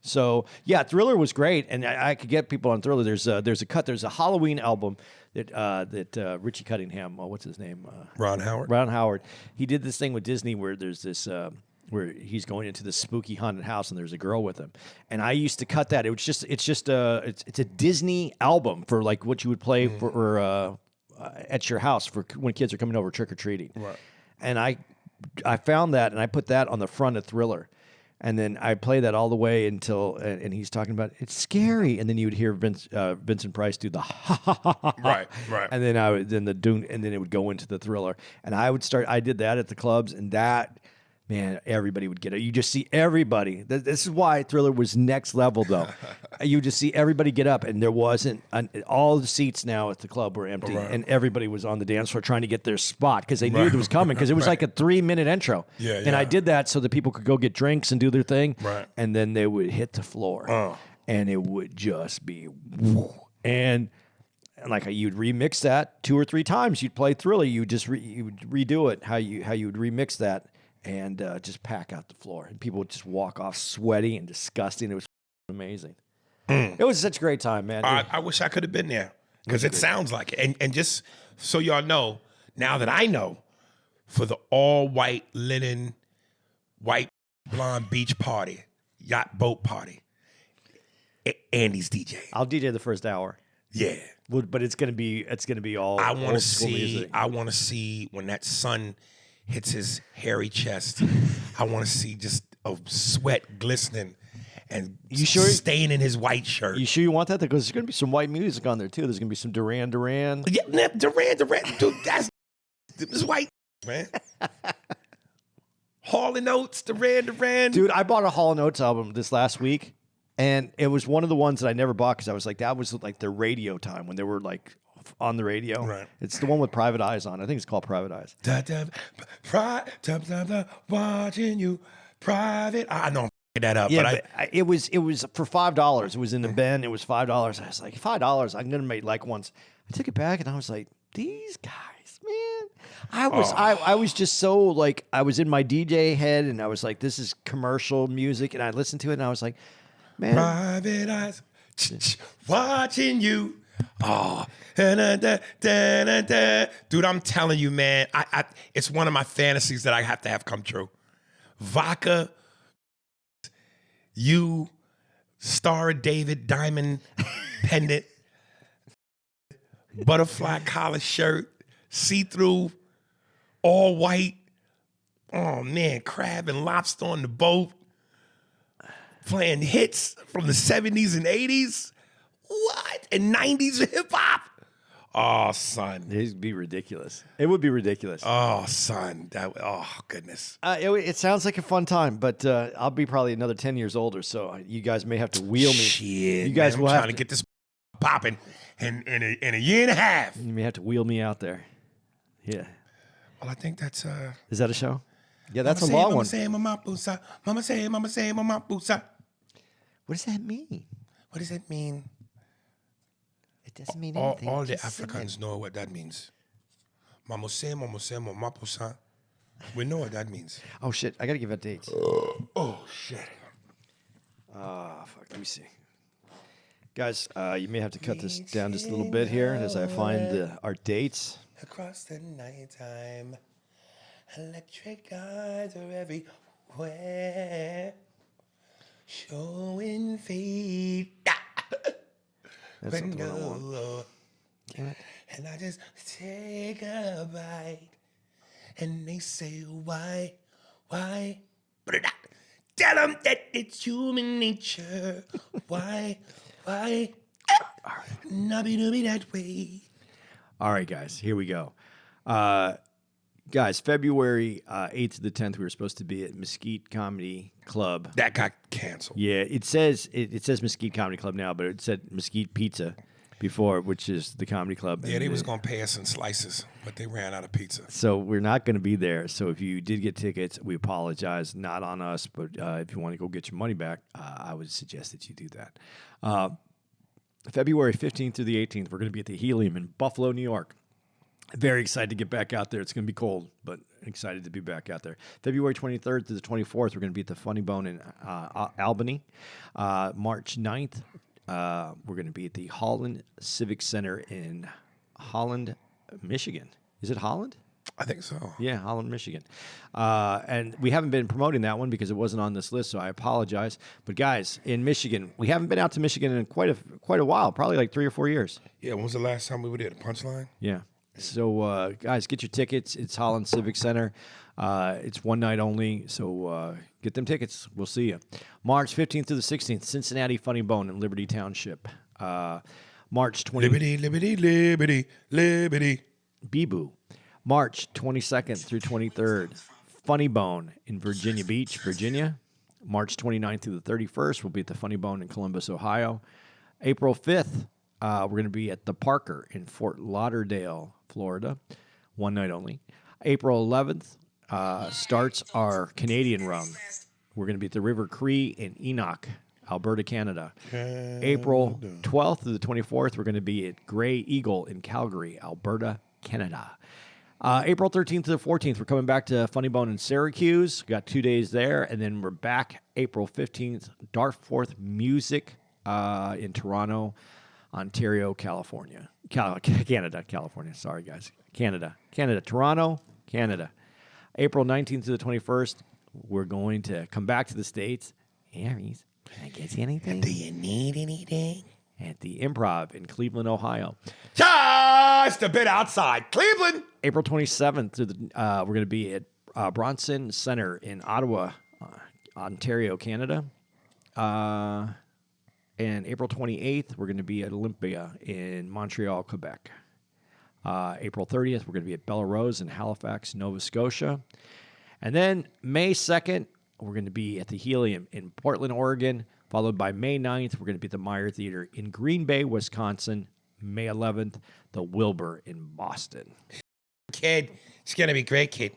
Speaker 3: So yeah, Thriller was great, and I could get people on Thriller. There's a Halloween album that Richie Cunningham, what's his name?
Speaker 4: Ron Howard.
Speaker 3: Ron Howard. He did this thing with Disney where there's this where he's going into this spooky haunted house and there's a girl with him. And I used to cut that. It's a Disney album for like what you would play for at your house for when kids are coming over trick or treating. Right. And I found that and I put that on the front of Thriller. And then I play that all the way until, and he's talking about it's scary, and then you would hear Vincent Price do the ha ha ha ha,
Speaker 4: right,
Speaker 3: and then and then it would go into the Thriller, and I did that at the clubs, and that, man, everybody would get it. You just see everybody. This is why Thriller was next level, though. You just see everybody get up, and there wasn't all the seats now at the club were empty, and everybody was on the dance floor trying to get their spot because they knew it was coming because it was like a 3-minute intro. And I did that so that people could go get drinks and do their thing, and then they would hit the floor, and it would just be woo. And like you'd remix that 2 or 3 times. You'd play Thriller. You would redo it how you would remix that. And just pack out the floor. And people would just walk off sweaty and disgusting. It was amazing. It was such a great time, man.
Speaker 4: I wish I could have been there because it sounds like it. And just so y'all know, now that I know, for the all-white linen, white blonde beach party, yacht boat party, Andy's DJ.
Speaker 3: I'll DJ the first hour.
Speaker 4: Yeah.
Speaker 3: But it's gonna be all.
Speaker 4: I want to see.
Speaker 3: Music.
Speaker 4: I want to see when that sun hits his hairy chest. I want to see just a sweat glistening and staying in his white shirt.
Speaker 3: You sure you want that? Because there's going to be some white music on there, too. There's going to be some Duran Duran.
Speaker 4: Yeah, Duran. Dude, this white, man. Hall & Oates, Duran.
Speaker 3: Dude, I bought a Hall & Oates album this last week, and it was one of the ones that I never bought because I was like, that was like their radio time when they were like on the radio.
Speaker 4: Right.
Speaker 3: It's the one with Private Eyes on. I think it's called Private Eyes.
Speaker 4: Watching you, private. I know I'm f***ing that up.
Speaker 3: Yeah, but it was for $5. It was in the bin. It was $5. I was like, $5. I'm gonna make like once. I took it back and I was like, these guys, man. I was just so like I was in my DJ head and I was like, this is commercial music, and I listened to it and I was like, man,
Speaker 4: Private Eyes, watching you. Oh, dude, I'm telling you, man, it's one of my fantasies that I have to have come true. Vodka, you, Star of David diamond pendant, butterfly collar shirt, see-through, all white. Oh man, crab and lobster on the boat, playing hits from the 70s and 80s. What? And 90s hip hop? Oh, son.
Speaker 3: It'd be ridiculous. It would be ridiculous.
Speaker 4: Oh, son. Goodness.
Speaker 3: It sounds like a fun time, but I'll be probably another 10 years older, so you guys may have to wheel me.
Speaker 4: Shit.
Speaker 3: You guys
Speaker 4: man,
Speaker 3: will
Speaker 4: I'm
Speaker 3: have
Speaker 4: trying to get this popping in a year and a half.
Speaker 3: You may have to wheel me out there. Yeah.
Speaker 4: Well, I think that's
Speaker 3: Is that a show? Yeah, that's
Speaker 4: Mama
Speaker 3: a long one.
Speaker 4: Mama say, mama say, mama say, mama say.
Speaker 3: What does that mean?
Speaker 4: What does that mean?
Speaker 3: It doesn't mean anything.
Speaker 4: All the
Speaker 3: Just sing
Speaker 4: Africans
Speaker 3: it.
Speaker 4: know what that means. Mamose, mamaposa. We know what that means.
Speaker 3: Oh, shit. I got to give out dates.
Speaker 4: Oh, shit.
Speaker 3: Fuck. Let me see. Guys, you may have to cut this down just a little bit here as I find our dates.
Speaker 4: Across the nighttime, electric eyes are everywhere, showing feet.
Speaker 3: That's not the one I want. Damn it.
Speaker 4: And I just take a bite, and they say, why? Tell them that it's human nature. Why? Not be that way.
Speaker 3: All right, guys, here we go. Guys, February 8th to the 10th, we were supposed to be at Mesquite Comedy Club.
Speaker 4: That got canceled.
Speaker 3: Yeah, it says Mesquite Comedy Club now, but it said Mesquite Pizza before, which is the comedy club.
Speaker 4: Yeah,
Speaker 3: And
Speaker 4: they was going to pay us in slices, but they ran out of pizza.
Speaker 3: So we're not going to be there. So if you did get tickets, we apologize. Not on us, but if you want to go get your money back, I would suggest that you do that. February 15th through the 18th, we're going to be at the Helium in Buffalo, New York. Very excited to get back out there. It's going to be cold, but excited to be back out there. February 23rd to the 24th, we're going to be at the Funny Bone in Albany. March 9th, we're going to be at the Holland Civic Center in Holland, Michigan. Is it Holland?
Speaker 4: I think so.
Speaker 3: Yeah, Holland, Michigan. And we haven't been promoting that one because it wasn't on this list, so I apologize. But guys, in Michigan, we haven't been out to Michigan in quite a while, probably like 3 or 4 years.
Speaker 4: Yeah, when was the last time we were there? The Punchline?
Speaker 3: Yeah. So, guys, get your tickets. It's Holland Civic Center. It's one night only, so get them tickets. We'll see you. March 15th through the 16th, Cincinnati Funny Bone in Liberty Township. March 20th.
Speaker 4: Liberty.
Speaker 3: Beboo. March 22nd through 23rd, Funny Bone in Virginia Beach, Virginia. March 29th through the 31st, we'll be at the Funny Bone in Columbus, Ohio. April 5th, we're going to be at the Parker in Fort Lauderdale, Florida. One night only. April 11th starts our Canadian run. We're going to be at the River Cree in Enoch, Alberta, Canada. April 12th to the 24th, we're going to be at Grey Eagle in Calgary, Alberta, Canada. April 13th to the 14th, we're coming back to Funny Bone in Syracuse. Got 2 days there, and then we're back April 15th, Dartforth Music in Toronto, Ontario, California. Canada, California. Sorry, guys. Canada, Toronto, Canada. April 19th to the 21st, we're going to come back to the States. Aries, can I get you anything?
Speaker 4: Do you need anything?
Speaker 3: At the Improv in Cleveland, Ohio.
Speaker 4: Just a bit outside Cleveland.
Speaker 3: April 27th, through the, we're going to be at Bronson Center in Ottawa, Ontario, Canada. And April 28th, we're going to be at Olympia in Montreal, Quebec. April 30th, we're going to be at Bella Rose in Halifax, Nova Scotia. And then May 2nd, we're going to be at the Helium in Portland, Oregon. Followed by May 9th, we're going to be at the Meyer Theater in Green Bay, Wisconsin. May 11th, the Wilbur in Boston.
Speaker 4: Kid, it's going to be great, kid.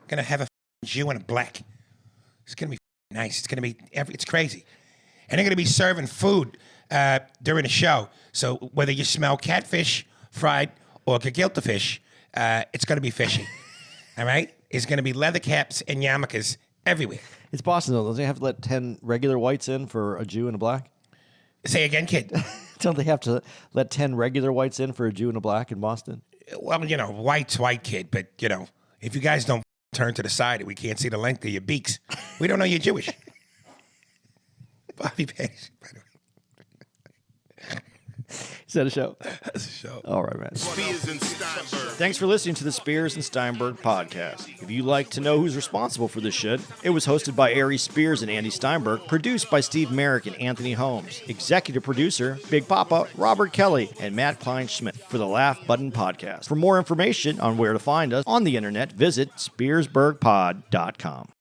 Speaker 4: Going to have a Jew and a black. It's going to be nice. It's going to be, it's crazy. And they're going to be serving food during the show. So whether you smell catfish, fried, or gefilte fish, it's going to be fishy. All right? It's going to be leather caps and yarmulkes everywhere.
Speaker 3: It's Boston, though. Don't they have to let 10 regular whites in for a Jew and a black?
Speaker 4: Say again, kid.
Speaker 3: Don't they have to let 10 regular whites in for a Jew and a black in Boston?
Speaker 4: Well, you know, white's white, kid. But, you know, if you guys don't turn to the side and we can't see the length of your beaks, we don't know you're Jewish. Bobby Page, by the way.
Speaker 3: Is that a show?
Speaker 4: That's a show.
Speaker 3: All right, man.
Speaker 1: Spears and Steinberg.
Speaker 3: Thanks for listening to the Spears and Steinberg podcast. If you'd like to know who's responsible for this shit, it was hosted by Ari Spears and Andy Steinberg, produced by Steve Merrick and Anthony Holmes, executive producer, Big Papa, Robert Kelly, and Matt Kleinschmidt for the Laugh Button podcast. For more information on where to find us on the internet, visit SpearsburgPod.com.